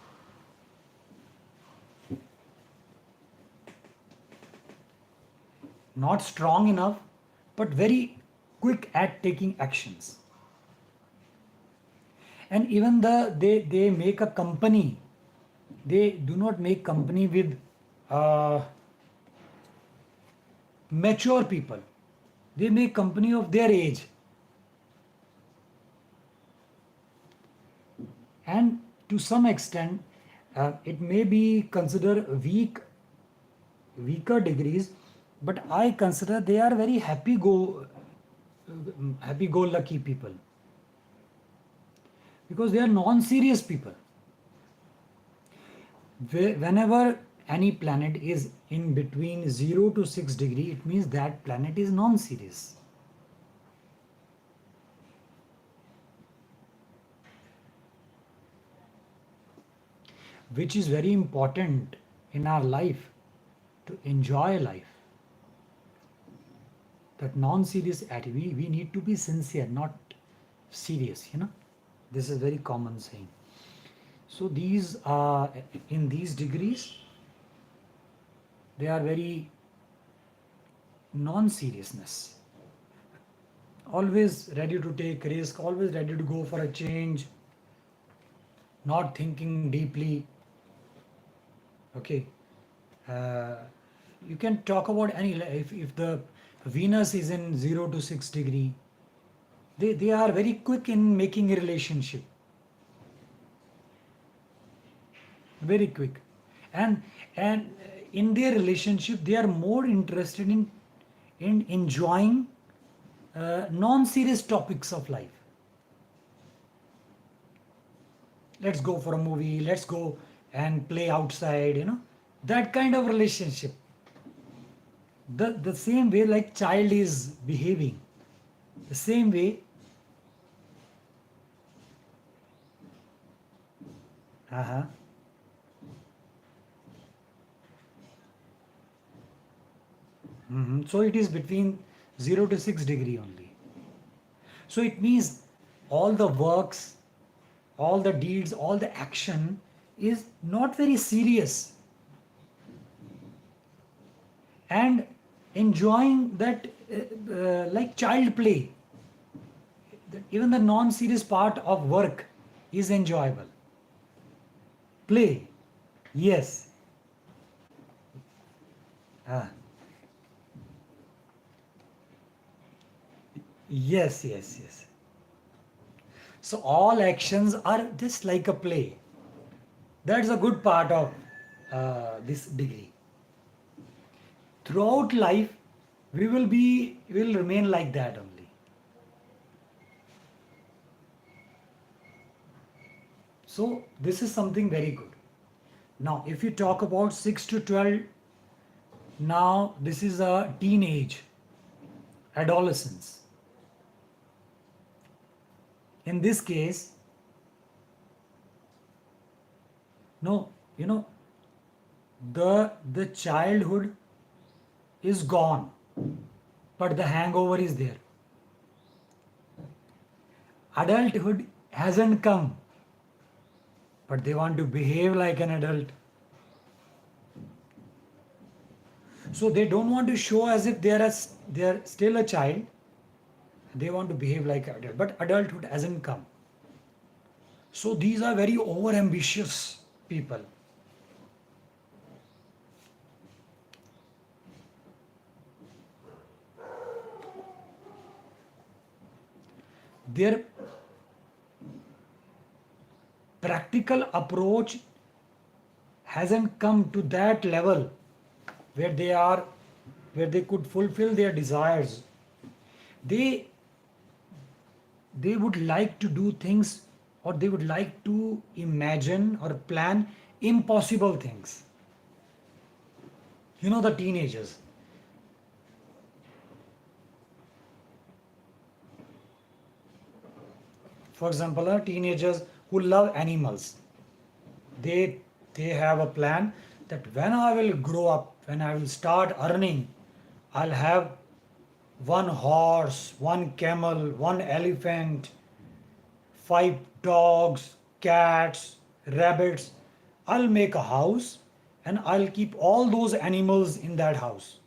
Not strong enough, but very quick at taking actions. And even they make a company. They do not make company with mature people. They make company of their age. And to some extent, it may be considered weaker degrees, but I consider they are very happy-go-lucky people, because they are non-serious people. Whenever any planet is in between 0 to 6 degree, it means that planet is non-serious. Which is very important in our life, to enjoy life. That non-serious attitude, we need to be sincere, not serious, This is very common saying. So these are, in these degrees, they are very non-seriousness. Always ready to take risk, always ready to go for a change, not thinking deeply. Okay. You can talk about any, if the Venus is in 0 to 6 degree, they are very quick in making a relationship. Very quick. And in their relationship, they are more interested in enjoying non-serious topics of life. Let's go for a movie, let's go and play outside, that kind of relationship. The same way like child is behaving, the same way So it is between 0 to 6 degree only. So it means all the works, all the deeds, all the action is not very serious, and enjoying that like child play. Even the non-serious part of work is enjoyable. Play, yes. Yes. So all actions are just like a play. That's a good part of this degree. Throughout life, we will remain like that only. So this is something very good. Now, if you talk about 6 to 12, now this is a teenage, adolescence. In this case, no, the childhood is gone, but the hangover is there. Adulthood hasn't come, but they want to behave like an adult. So they don't want to show as if they are still a child. They want to behave like an adult, but adulthood hasn't come. So these are very over-ambitious people. Their practical approach hasn't come to that level where they could fulfill their desires. They would like to do things, or they would like to imagine or plan impossible things. The teenagers. For example, teenagers who love animals. They have a plan that when I will grow up, when I will start earning, I'll have one horse, one camel, one elephant, 5 dogs, cats, rabbits. I'll make a house and I'll keep all those animals in that house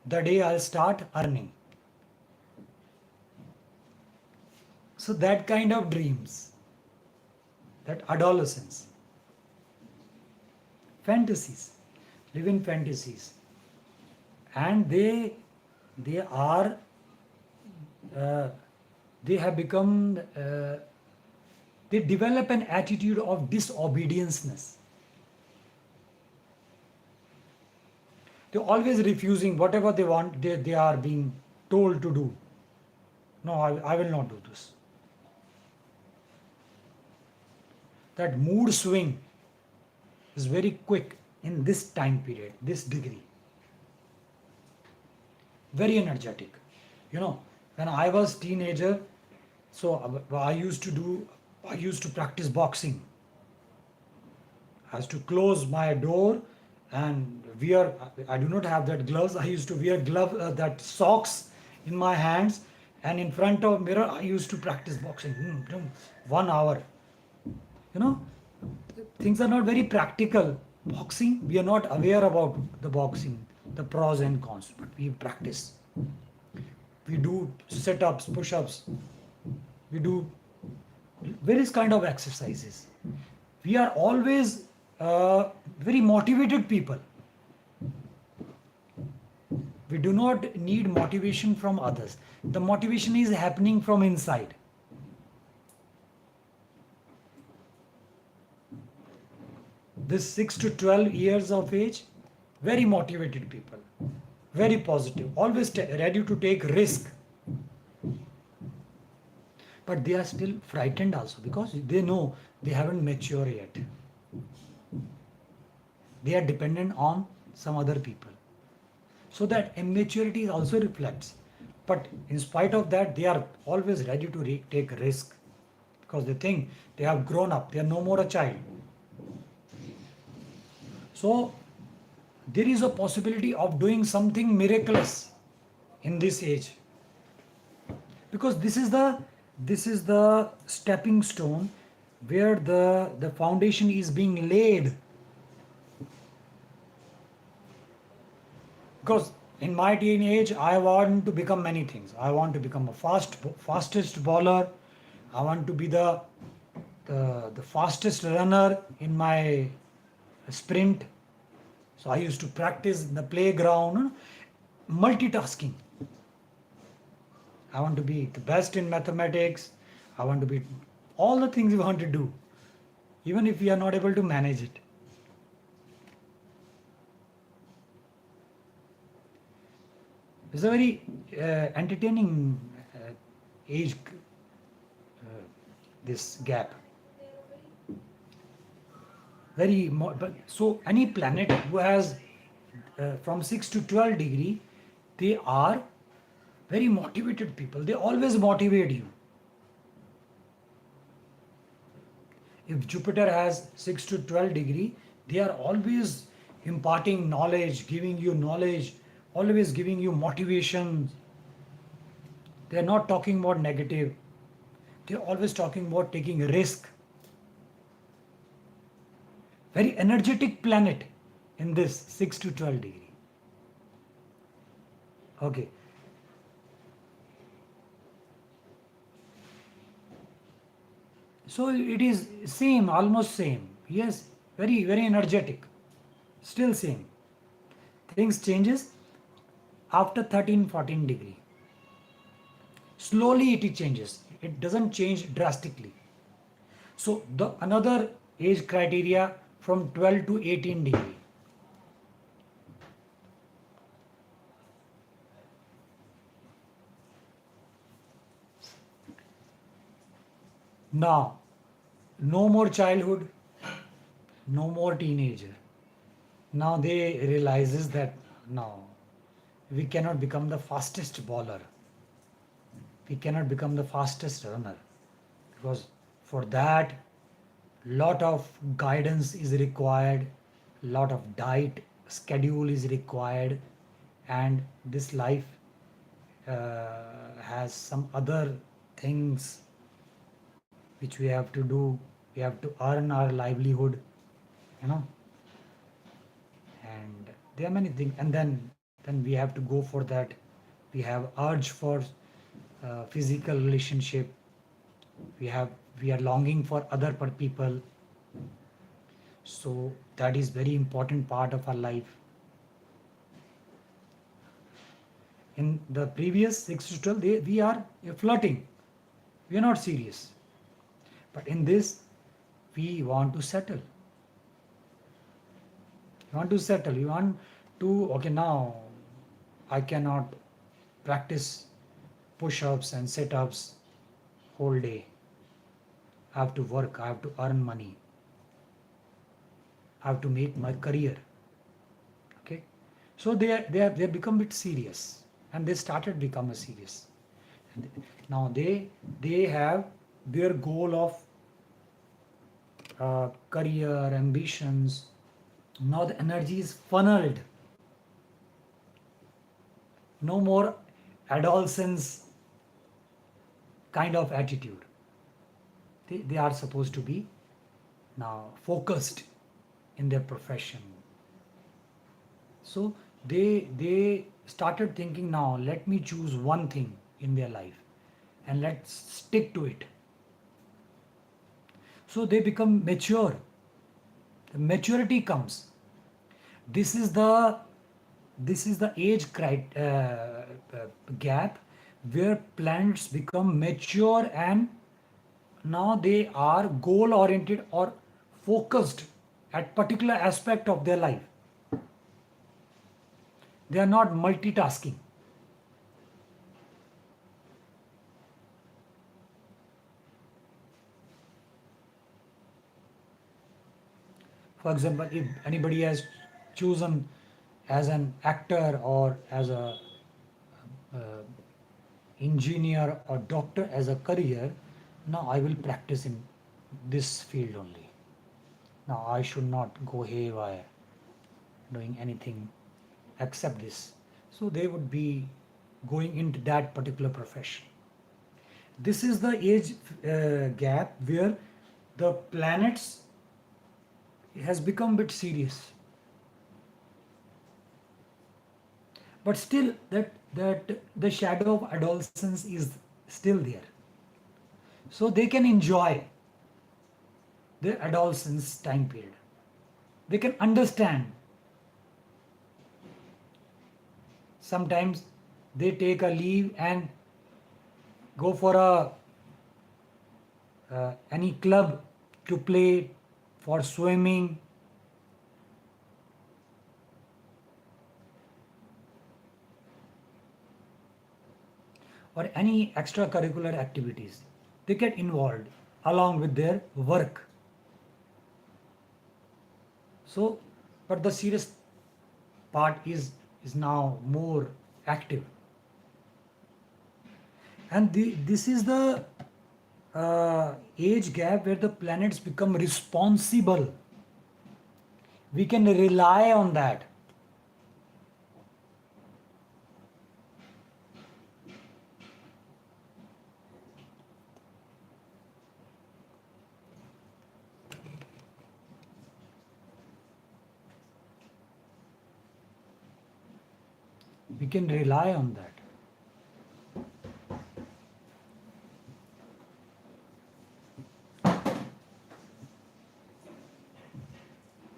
the day I'll start earning. So that kind of dreams, that adolescence, fantasies, live in fantasies. and they are they have become they develop an attitude of disobedienceness. They're always refusing whatever they want, they are being told to do. No, I will not do this. That mood swing is very quick in this time period, this degree. Very energetic. You know, when I was teenager, so I used to practice boxing. I used to close my door and wear, I do not have that gloves. I used to wear that socks in my hands, and in front of mirror I used to practice boxing. 1 hour. You know, things are not very practical. Boxing, we are not aware about the boxing, the pros and cons, but we practice. We do sit-ups, push-ups. We do various kind of exercises. We are always very motivated people. We do not need motivation from others. The motivation is happening from inside. This 6 to 12 years of age, very motivated people, very positive, always ready to take risk. But they are still frightened also, because they know they haven't matured yet. They are dependent on some other people. So that immaturity also reflects. But in spite of that, they are always ready to take risk, because they think they have grown up, they are no more a child. So there is a possibility of doing something miraculous in this age, because this is the stepping stone where the foundation is being laid. Because in my teenage, I want to become many things. I want to become a fastest bowler. I want to be the fastest runner in my sprint. So I used to practice in the playground, multitasking. I want to be the best in mathematics. I want to be all the things we want to do, even if we are not able to manage it. It's a very entertaining age, this gap. So any planet who has from 6 to 12 degree, they are very motivated people. They always motivate you. If Jupiter has 6 to 12 degree, they are always imparting knowledge, giving you knowledge, always giving you motivation. They are not talking about negative. They are always talking about taking a risk. Very energetic planet in this 6 to 12 degree. Okay. So it is same, almost same. Yes, very, very energetic. Still same. Things changes after 13, 14 degree. Slowly it changes. It doesn't change drastically. So the another age criteria from 12 to 18 degree. Now, no more childhood, no more teenager. Now they realizes that no, we cannot become the fastest bowler. We cannot become the fastest runner, because for that lot of guidance is required, lot of diet schedule is required, and this life has some other things which we have to do. We have to earn our livelihood, and there are many things, and then we have to go for that. We have urge for physical relationship. We are longing for other people. So that is very important part of our life. In the previous 6 to 12, we are flirting. We are not serious. But in this, we want to settle. You want to settle. You want to, okay, now I cannot practice push-ups and sit-ups whole day. I have to work. I have to earn money. I have to make my career. Okay, so they become a bit serious, and they started become a serious. Now they have their goal of career ambitions. Now the energy is funneled. No more adolescence kind of attitude. They are supposed to be now focused in their profession. So they started thinking, now let me choose one thing in their life and let's stick to it. So they become mature. The maturity comes. This is the age gap where planets become mature, and now they are goal oriented or focused at particular aspect of their life. They are not multitasking. For example, if anybody has chosen as an actor or as a uh, engineer or doctor as a career, now I will practice in this field only. Now I should not go haywire doing anything except this. So they would be going into that particular profession. This is the age gap where the planets has become a bit serious. But still that the shadow of adolescence is still there. So they can enjoy their adolescence time period. They can understand. Sometimes they take a leave and go for any club to play, for swimming. Or any extracurricular activities. They get involved along with their work. So, but the serious part is now more active. And this is the age gap where the planets become responsible. We can rely on that. We can rely on that.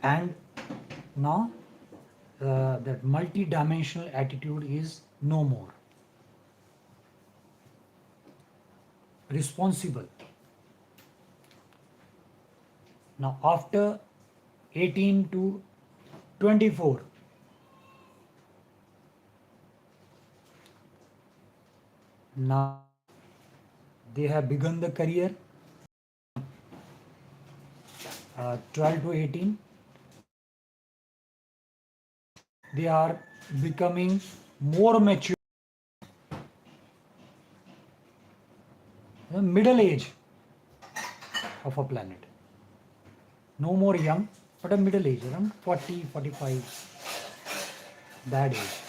And now that multi-dimensional attitude is no more. Responsible. Now after 18 to 24, now they have begun the career. 12 to 18, they are becoming more mature. The middle age of a planet. No more young, but a middle age, around 40, 45, that age.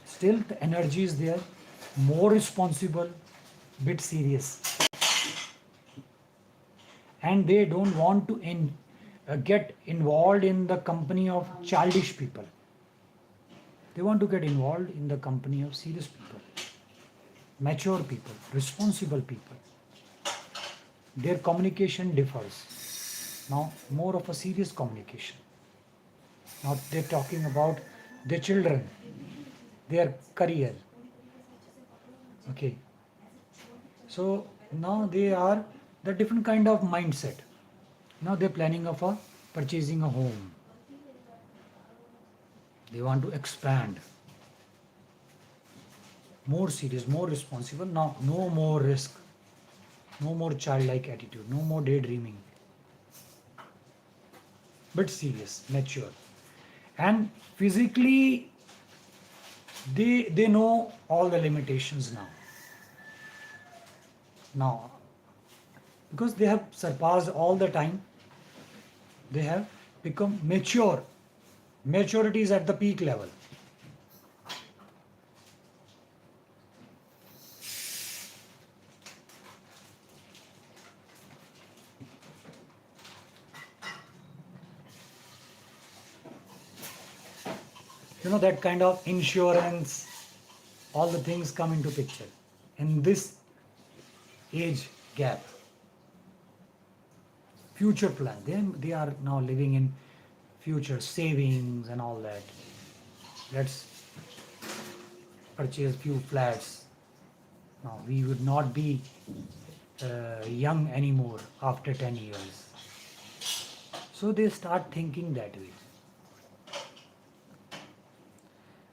Still the energy is there, more responsible, bit serious. And they don't want to get involved in the company of childish people. They want to get involved in the company of serious people, mature people, responsible people. Their communication differs. Now more of a serious communication. Now they're talking about their children. their career. Okay. So now they are the different kind of mindset. Now they're planning of a purchasing a home. They want to expand. More serious, more responsible. Now no more risk. No more childlike attitude. No more daydreaming. But serious, mature. And physically they know all the limitations now. Now because they have surpassed all the time, they have become mature. Maturity is at the peak level. You know, that kind of insurance, all the things come into picture in this age gap. Future plan, they are now living in future savings and all that. Let's purchase few flats. Now we would not be young anymore after 10 years. So they start thinking that way.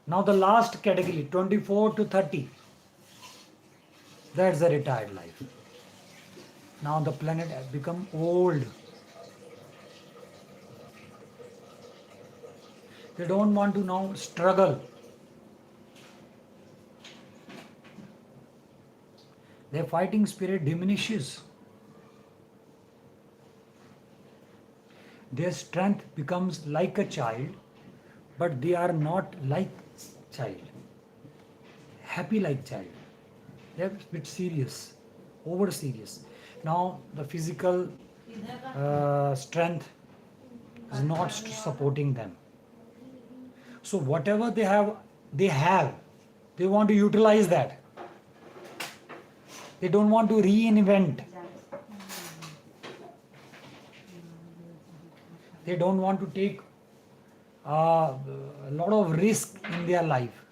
Now the last category, 24 to 30, that's the retired life. Now the planet has become old. They don't want to now struggle. Their fighting spirit diminishes. Their strength becomes like a child, but they are not like child. Happy like child. They are a bit serious, over serious. Now the physical strength is not supporting them. So whatever they have, they want to utilize that. They don't want to reinvent. They don't want to take a lot of risk in their life.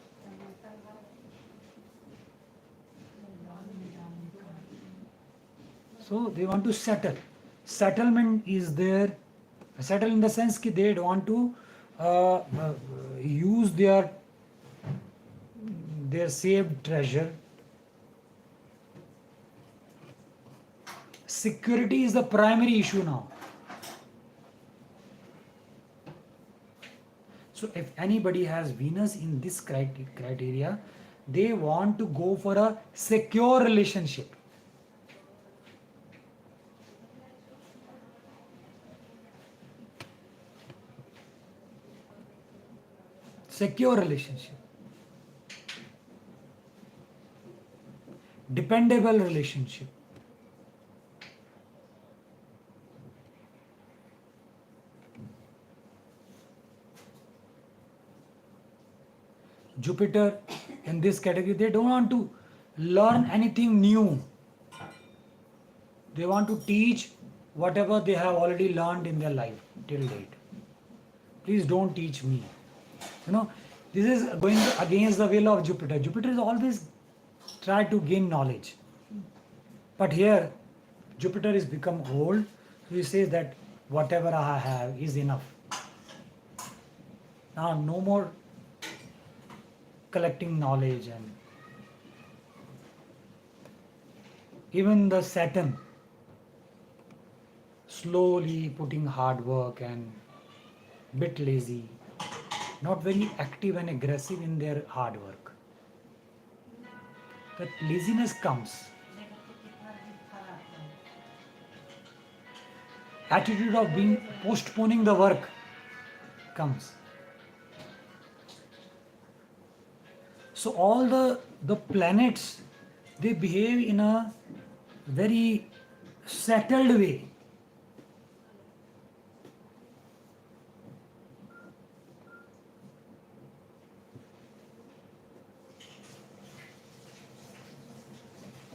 So they want to settle. Settlement is there. Settle in the sense that they want to use their saved treasure. Security is the primary issue now. So if anybody has Venus in this criteria, they want to go for a secure relationship. Secure relationship. Dependable relationship. Jupiter in this category, they don't want to learn anything new. They want to teach whatever they have already learned in their life till date. Please don't teach me. You know, this is going against the will of Jupiter. Jupiter is always try to gain knowledge. But here, Jupiter is become old, so he says that whatever I have is enough. Now, no more collecting knowledge. And even the Saturn, slowly putting hard work and bit lazy, not very active and aggressive in their hard work. That laziness comes. Attitude of being postponing the work comes. So all the planets, they behave in a very settled way.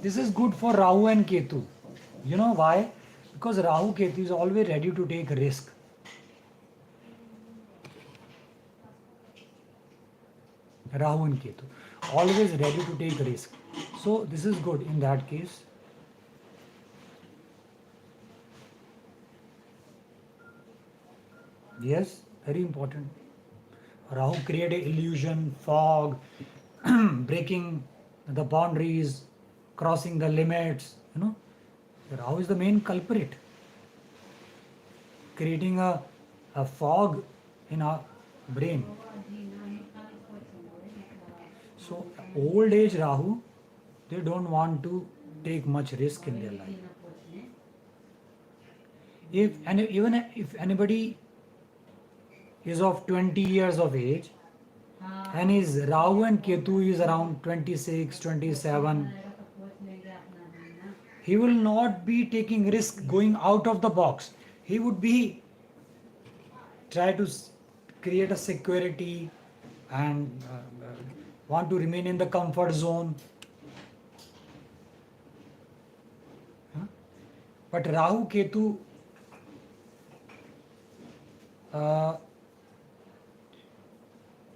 This is good for Rahu and Ketu. You know why? Because Rahu Ketu is always ready to take risk. Rahu and Ketu, always ready to take risk. So this is good in that case. Yes, very important. Rahu create a illusion, fog, breaking the boundaries, crossing the limits. Rahu is the main culprit, creating a fog in our brain. So old age Rahu, they don't want to take much risk in their life. Even if anybody is of 20 years of age and his Rahu and Ketu is around 26, 27, he will not be taking risk going out of the box. He would be try to create a security and want to remain in the comfort zone. But Rahu Ketu,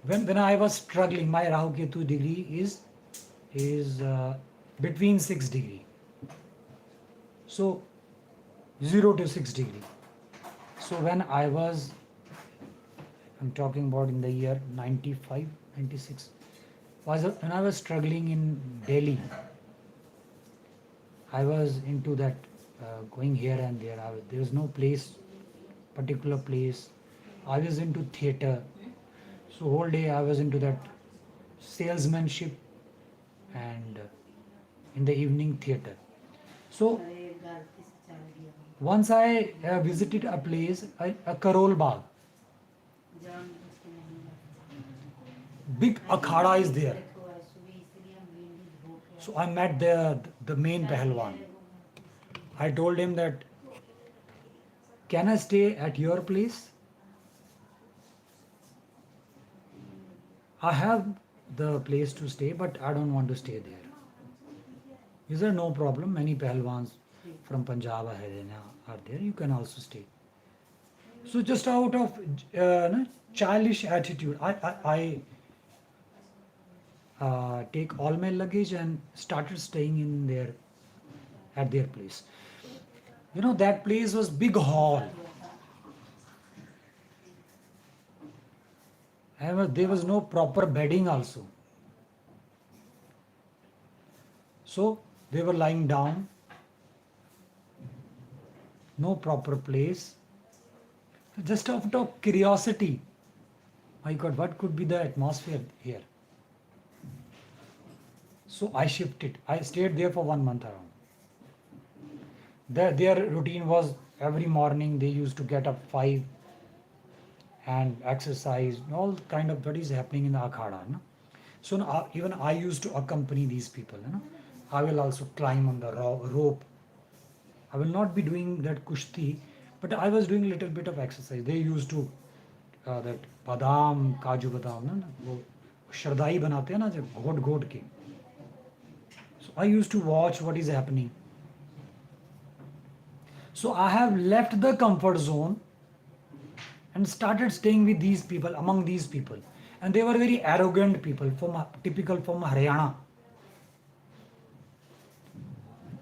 when I was struggling, my Rahu Ketu degree is between 6 degree. So 0 to 6 degree. So when I'm talking about in the year 95, 96, when I was struggling in Delhi, I was into that going here and there. There was no particular place. I was into theatre. So whole day I was into that salesmanship and in the evening theatre. So once I visited a place, a Karol Bagh. Big akhada is there. So I met the main Pahalwan. I told him that, can I stay at your place? I have the place to stay, but I don't want to stay there. He said, no problem. Many Pahalwans from Punjab are there. You can also stay. So just out of childish attitude, I take all my luggage and started staying at their place. That place was big hall. And there was no proper bedding also. So they were lying down, no proper place. Just out of curiosity, my God, what could be the atmosphere here? So I shifted. I stayed there for 1 month around. Their routine was every morning they used to get up 5 and exercise, all kind of what is happening in the akhada. No? So now, even I used to accompany these people. I will also climb on the rope. I will not be doing that kushti, but I was doing a little bit of exercise. They used to that badam, kaju badam, वो शरदाई बनाते हैं ना जब घोट के. So I used to watch what is happening. So I have left the comfort zone and started staying with these people, among these people. And they were very arrogant people, typical from Haryana.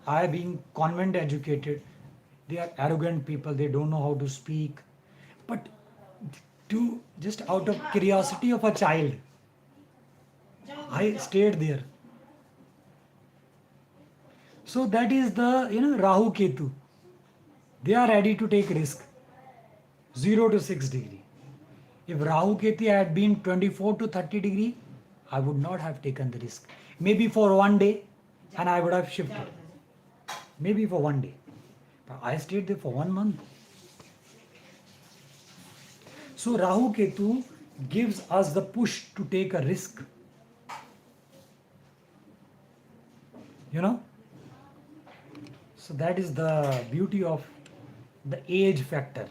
I being convent educated, they are arrogant people, they don't know how to speak. But just out of curiosity of a child, I stayed there. So that is the Rahu Ketu. They are ready to take risk. 0 to 6 degree. If Rahu Ketu had been 24 to 30 degree, I would not have taken the risk. Maybe for 1 day and I would have shifted. Maybe for 1 day. But I stayed there for 1 month. So Rahu Ketu gives us the push to take a risk. So that is the beauty of the age factor.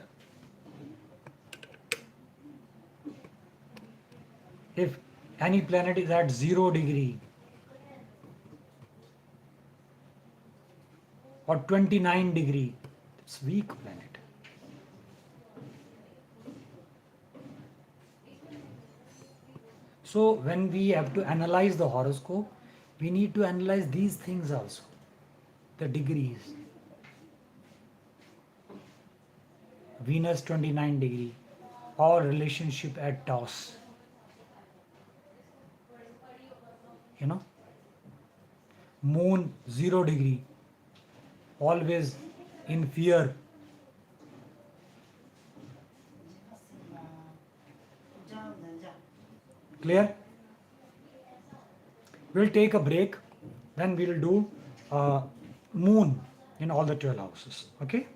If any planet is at 0 degree or 29 degree, it's weak planet. So when we have to analyze the horoscope, we need to analyze these things also. The degrees. Venus 29 degree, or relationship at toss. You know, Moon 0 degree, always in fear. Clear? We'll take a break, then we'll do Moon in all the 12 houses. Okay?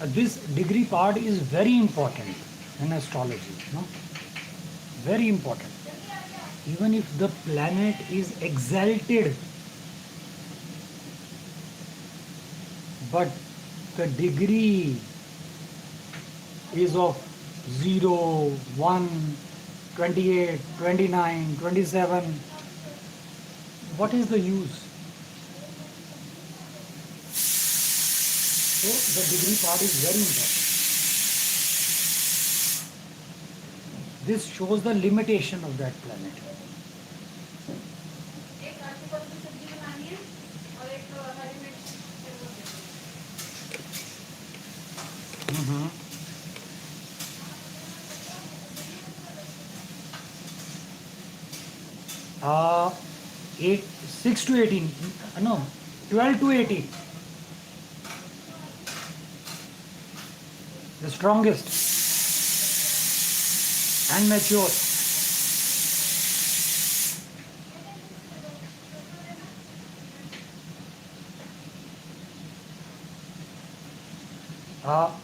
This degree part is very important in astrology, no? Very important. Even if the planet is exalted, but the degree is of 0, 1, 28, 29, 27. What is the use? So the degree part is very important. This shows the limitation of that planet. Mhm. 6 to 18, no, 12 to 18. The strongest and mature.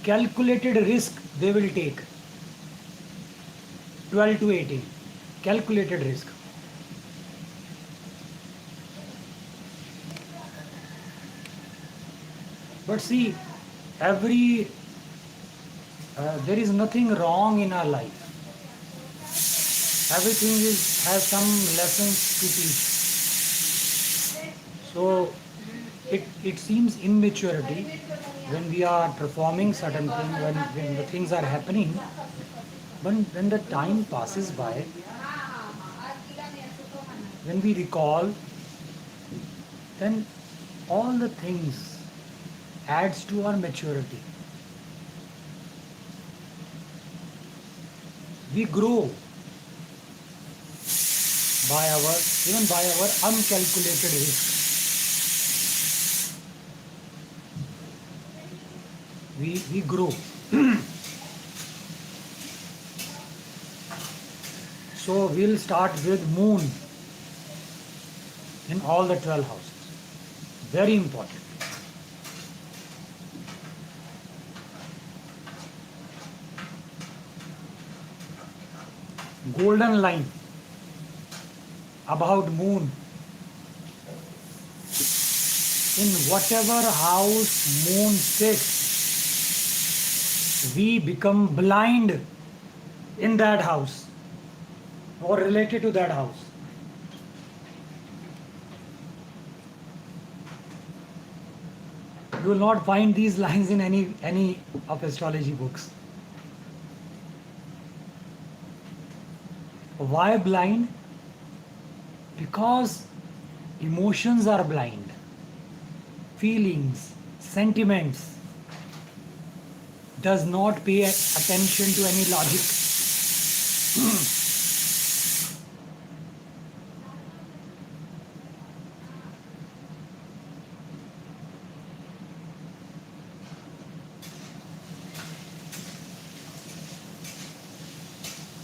Calculated risk they will take. 12 to 18. Calculated risk. But see, there is nothing wrong in our life. Everything has some lessons to teach. So it seems immaturity when we are performing certain things, when the things are happening, when the time passes by, when we recall, then all the things adds to our maturity. We grow by our uncalculated risk. We grow. So we'll start with moon in all the 12 houses. Very important. Golden line about moon. In whatever house moon sits, we become blind in that house or related to that house. You will not find these lines in any of astrology books. Why blind? Because emotions are blind. Feelings, sentiments does not pay attention to any logic.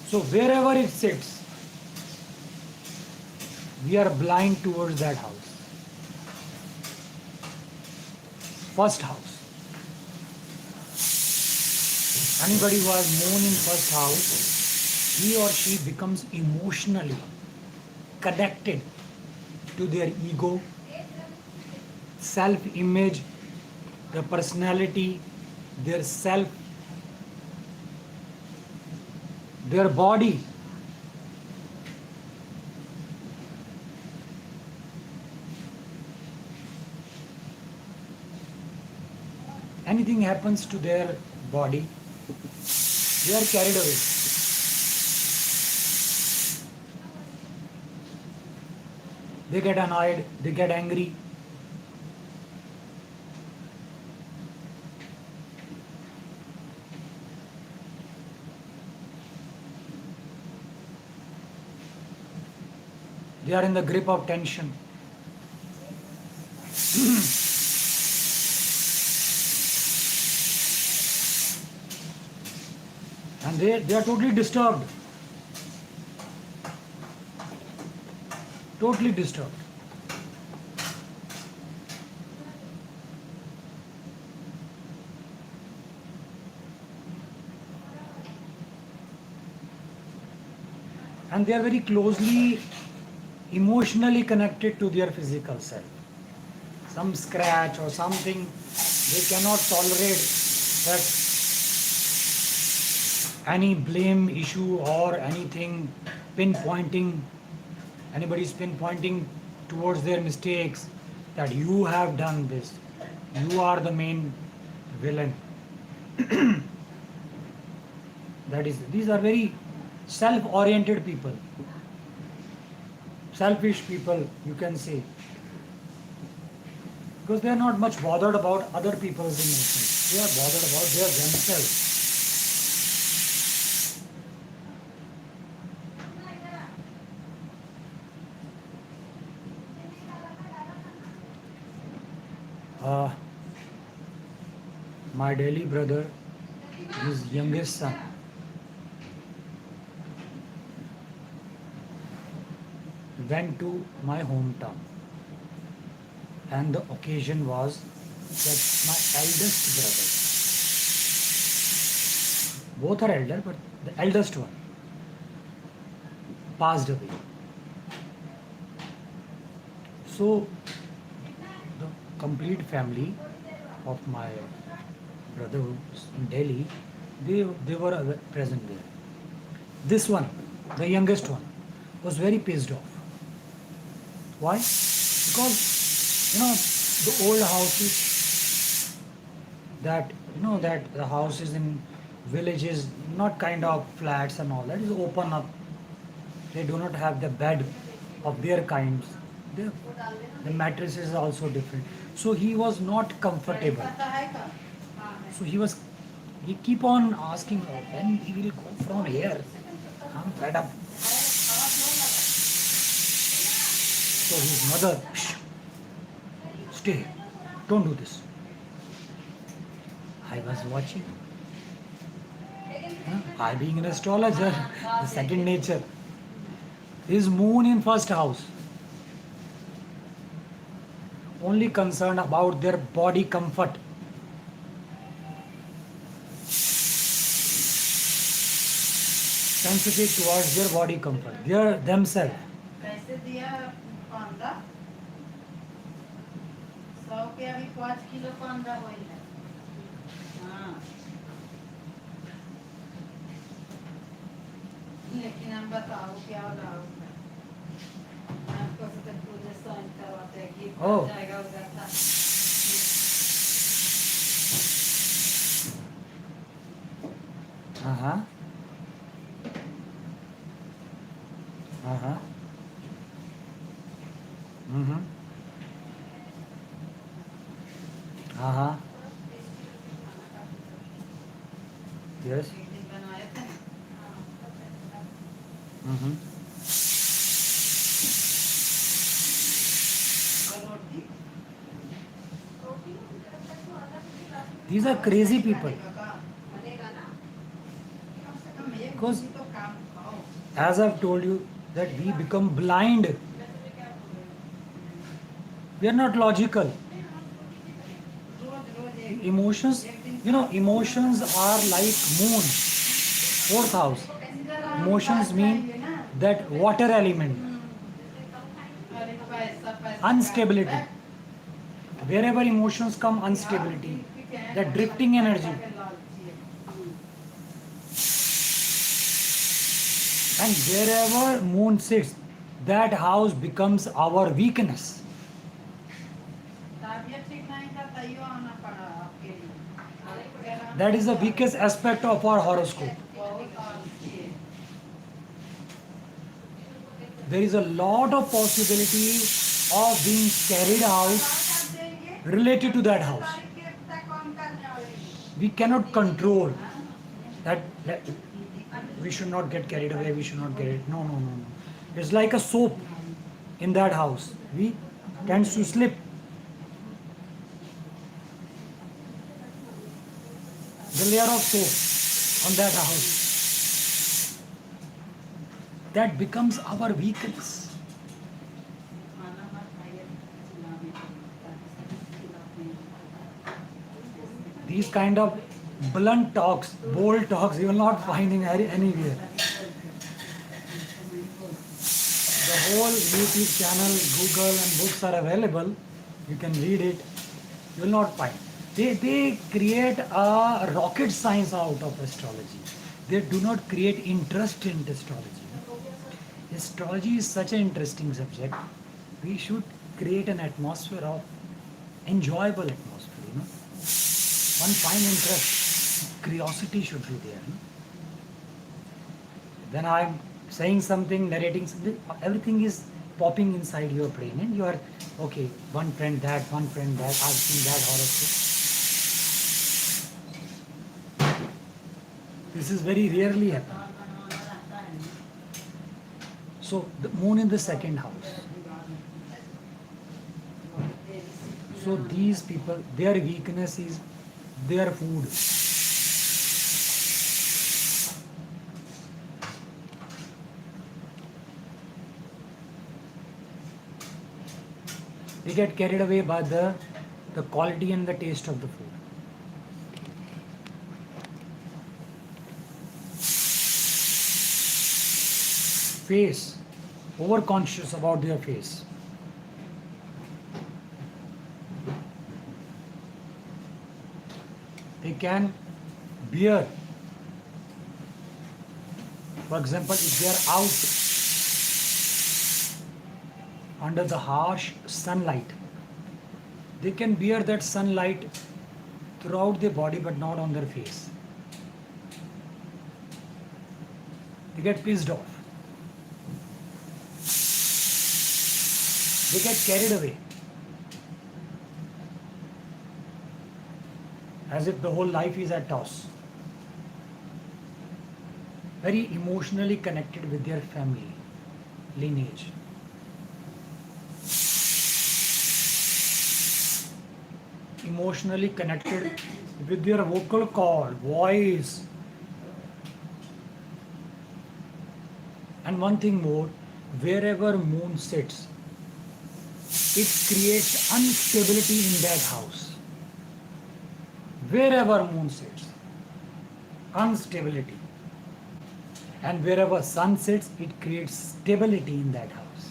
So wherever it sits, we are blind towards that house. First house. Anybody who has moon in first house, he or she becomes emotionally connected to their ego, self-image, their personality, their self, their body. Anything happens to their body, they are carried away. They get annoyed, they get angry. They are in the grip of tension. And they are totally disturbed. totally disturbed. And they are very closely emotionally connected to their physical self. Some scratch or something, they cannot tolerate that any blame issue or anything pinpointing, anybody's pinpointing towards their mistakes, that you have done this, you are the main villain. That is, these are very self-oriented people, selfish people, you can say, because they are not much bothered about other people's emotions. They are bothered about their themselves. My Delhi brother, his youngest son, went to my hometown, and the occasion was that my eldest brother, both are elder, but the eldest one passed away. So the complete family of my brother who's in Delhi, they were present there. This one, the youngest one, was very pissed off. Why? Because the old houses, that that the houses in villages, not kind of flats and all that, is open up. They do not have the bed of their kinds. The mattress is also different. So he was not comfortable. So he keep on asking when he will go from here. I'm fed up. So his mother, stay, don't do this. I was watching. I being an astrologer, the second nature. His moon in first house. Only concerned about their body comfort. Sensitive towards their body comfort, their themselves. लेकिन हम बताओ क्या लाओ आपको तो पूरे sign करवाते हैं कि जाएगा उधर था हाँ हाँ yes These are crazy people. Because as I've told you that we become blind. We are not logical. Emotions, emotions are like moon, fourth house. Emotions mean that water element, instability. Wherever emotions come, instability, that drifting energy. And wherever moon sits, that house becomes our weakness. That is the weakest aspect of our horoscope. There is a lot of possibility of being carried out related to that house. We cannot control that we should not get carried away, we should not get it. No. It's like a soap in that house. We tends to slip. The layer of soap on that house. That becomes our weakness. These kind of blunt talks, bold talks, you will not find in anywhere. The whole YouTube channel, Google and books are available. You can read it. You will not find. They create a rocket science out of astrology. They do not create interest in astrology. Astrology is such an interesting subject. We should create an atmosphere of enjoyable atmosphere. One find interest, curiosity should be there. Then I'm saying something, narrating something, everything is popping inside your brain, and you are okay. One friend that, I've seen that horoscope. This is very rarely happen. So the moon in the second house. So these people, their weakness is their food. They get carried away by the quality and the taste of the food. Face, over conscious about their face. They can bear, for example, if they are out under the harsh sunlight, they can bear that sunlight throughout their body but not on their face. They get pissed off. They get carried away. As if the whole life is at toss. Very emotionally connected with their family, lineage. Emotionally connected with their vocal cord, voice. And one thing more, wherever moon sits, it creates instability in that house. Wherever moon sits, instability. And wherever sun sits, it creates stability in that house.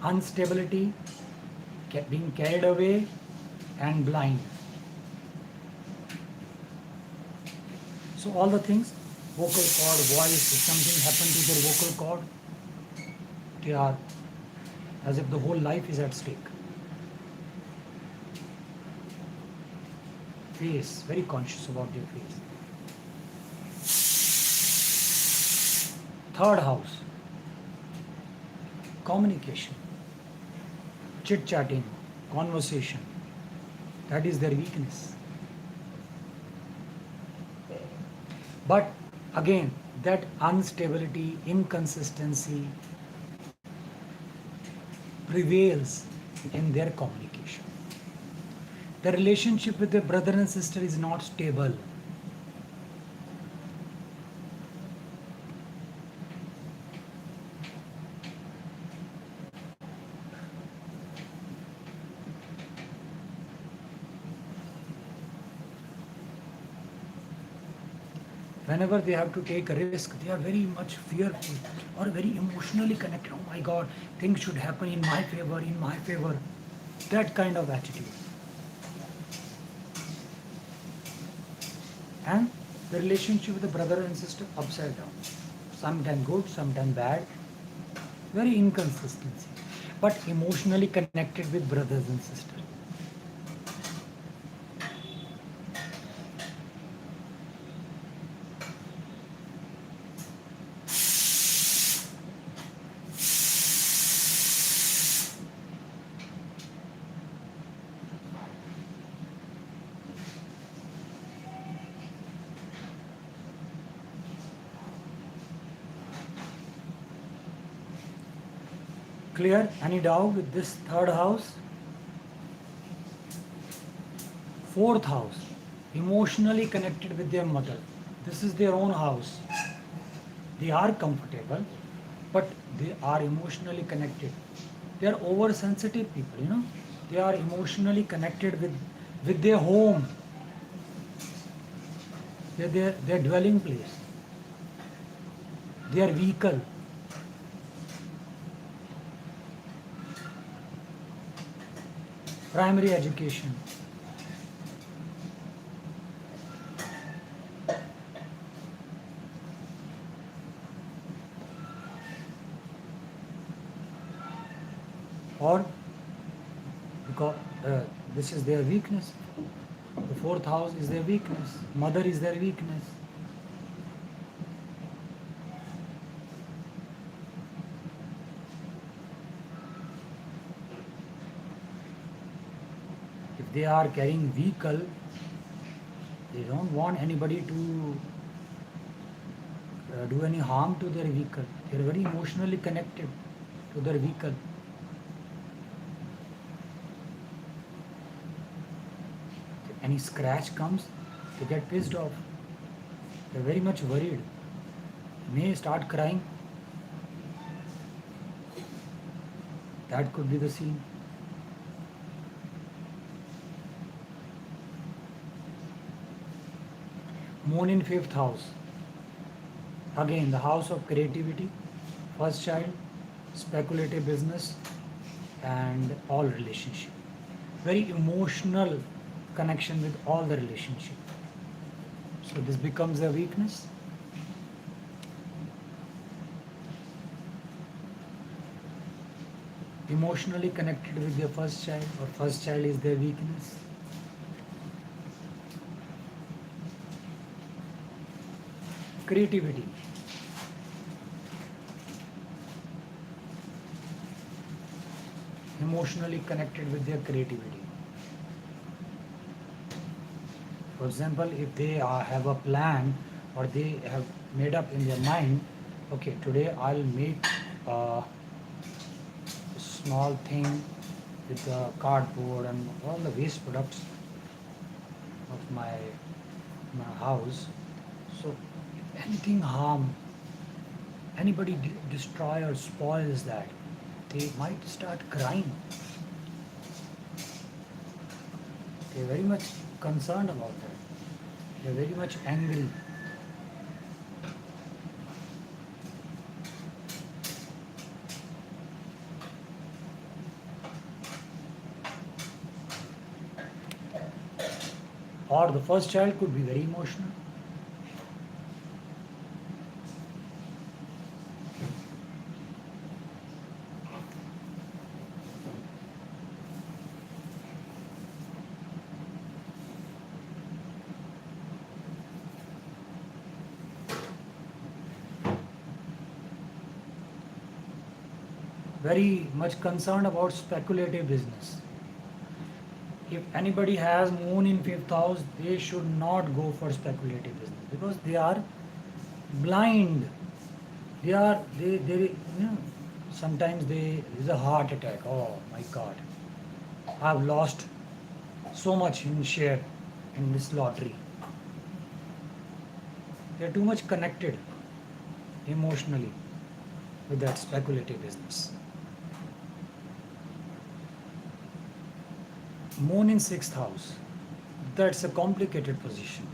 Instability, being carried away, and blind. So all the things, vocal cord, voice, if something happened to their vocal cord, they are as if the whole life is at stake. Face, very conscious about their face. Third house, communication, chit-chatting, conversation. That is their weakness. But again, that instability, inconsistency prevails in their communication. The relationship with their brother and sister is not stable. Whenever they have to take a risk, they are very much fearful or very emotionally connected. Oh my God, things should happen in my favor, in my favor. That kind of attitude. And the relationship with the brother and sister upside down. Sometimes good, sometimes bad. Very inconsistency. But emotionally connected with brothers and sisters. Clear? Any doubt with this third house? Fourth house, emotionally connected with their mother. This is their own house. They are comfortable, but they are emotionally connected. They are oversensitive people, you know. They are emotionally connected with their home, their dwelling place, their vehicle. Primary education. Or because this is their weakness. The fourth house is their weakness. Mother is their weakness. If they are carrying vehicle, they don't want anybody to do any harm to their vehicle. They are very emotionally connected to their vehicle. If any scratch comes, they get pissed off. They are very much worried. May start crying. That could be the scene. Moon in fifth house. Again, the house of creativity, first child, speculative business, and all relationship. Very emotional connection with all the relationship. So this becomes a weakness. Emotionally connected with their first child, or first child is their weakness. Creativity. Emotionally connected with their creativity. For example, if they have a plan or they have made up in their mind, okay, today I'll make a small thing with the cardboard and all the waste products of my house. So if anything harm, anybody destroy or spoils that, they might start crying. They're very much concerned about that. They're very much angry. Or the first child could be very emotional. Very much concerned about speculative business. If anybody has moon in fifth house, they should not go for speculative business because they are blind. They sometimes there's a heart attack. Oh my God, I've lost so much in share in this lottery. They're too much connected emotionally with that speculative business. Moon in sixth house. That's a complicated position.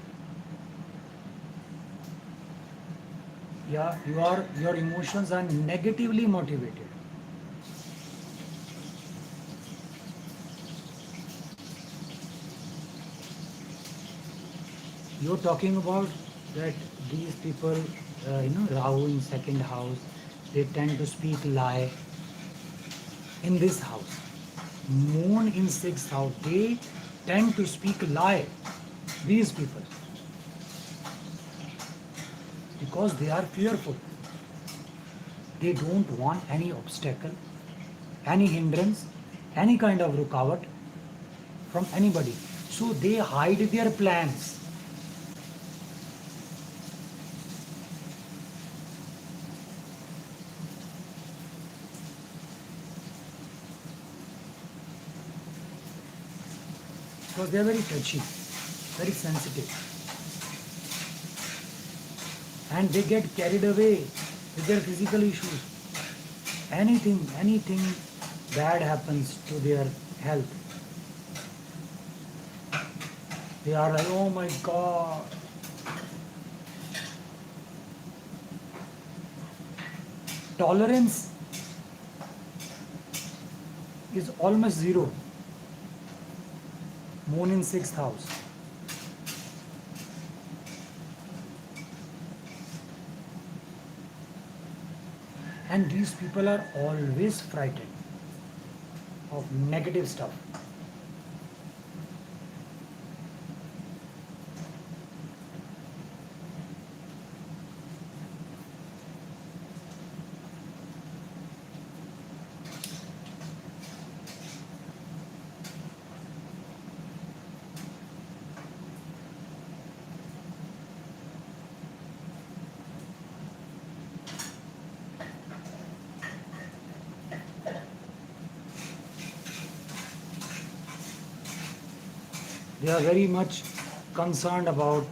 Yeah, your emotions are negatively motivated. You're talking about that these people, Rahu in second house, they tend to speak lie. In this house, Moon in sixth house, they tend to speak lie. These people, because they are fearful. They don't want any obstacle, any hindrance, any kind of rukawat from anybody. So they hide their plans. Because they are very touchy, very sensitive. And they get carried away with their physical issues. anything bad happens to their health, they are like, oh my God. Tolerance is almost zero. Moon in sixth house. And these people are always frightened of negative stuff. They are very much concerned about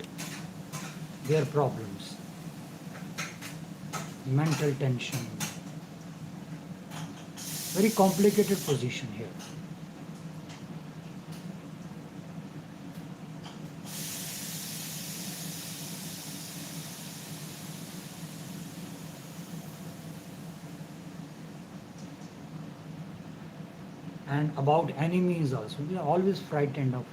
their problems, mental tension. Very complicated position here. And about enemies also, they are always frightened of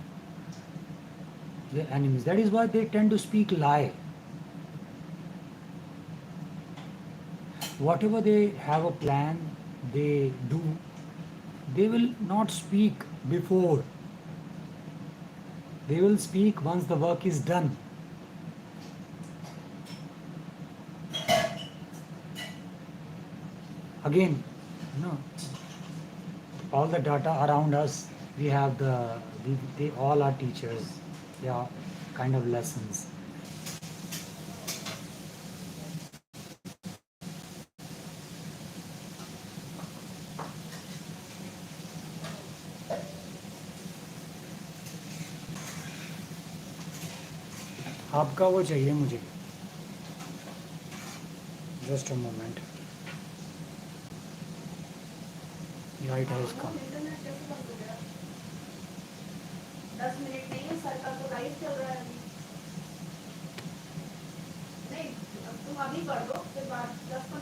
their enemies. That is why they tend to speak lie. Whatever they have a plan, they do, they will not speak before. They will speak once the work is done. Again, you know, all the data around us, we have they all are teachers. They are kind of lessons. आपका वो चाहिए मुझे. Just a moment. Yeah, it has come. 10 minute नहीं है, sir का तो live चल रहा है अभी. नहीं, अब तुम अभी कर दो, फिर बाद 10-15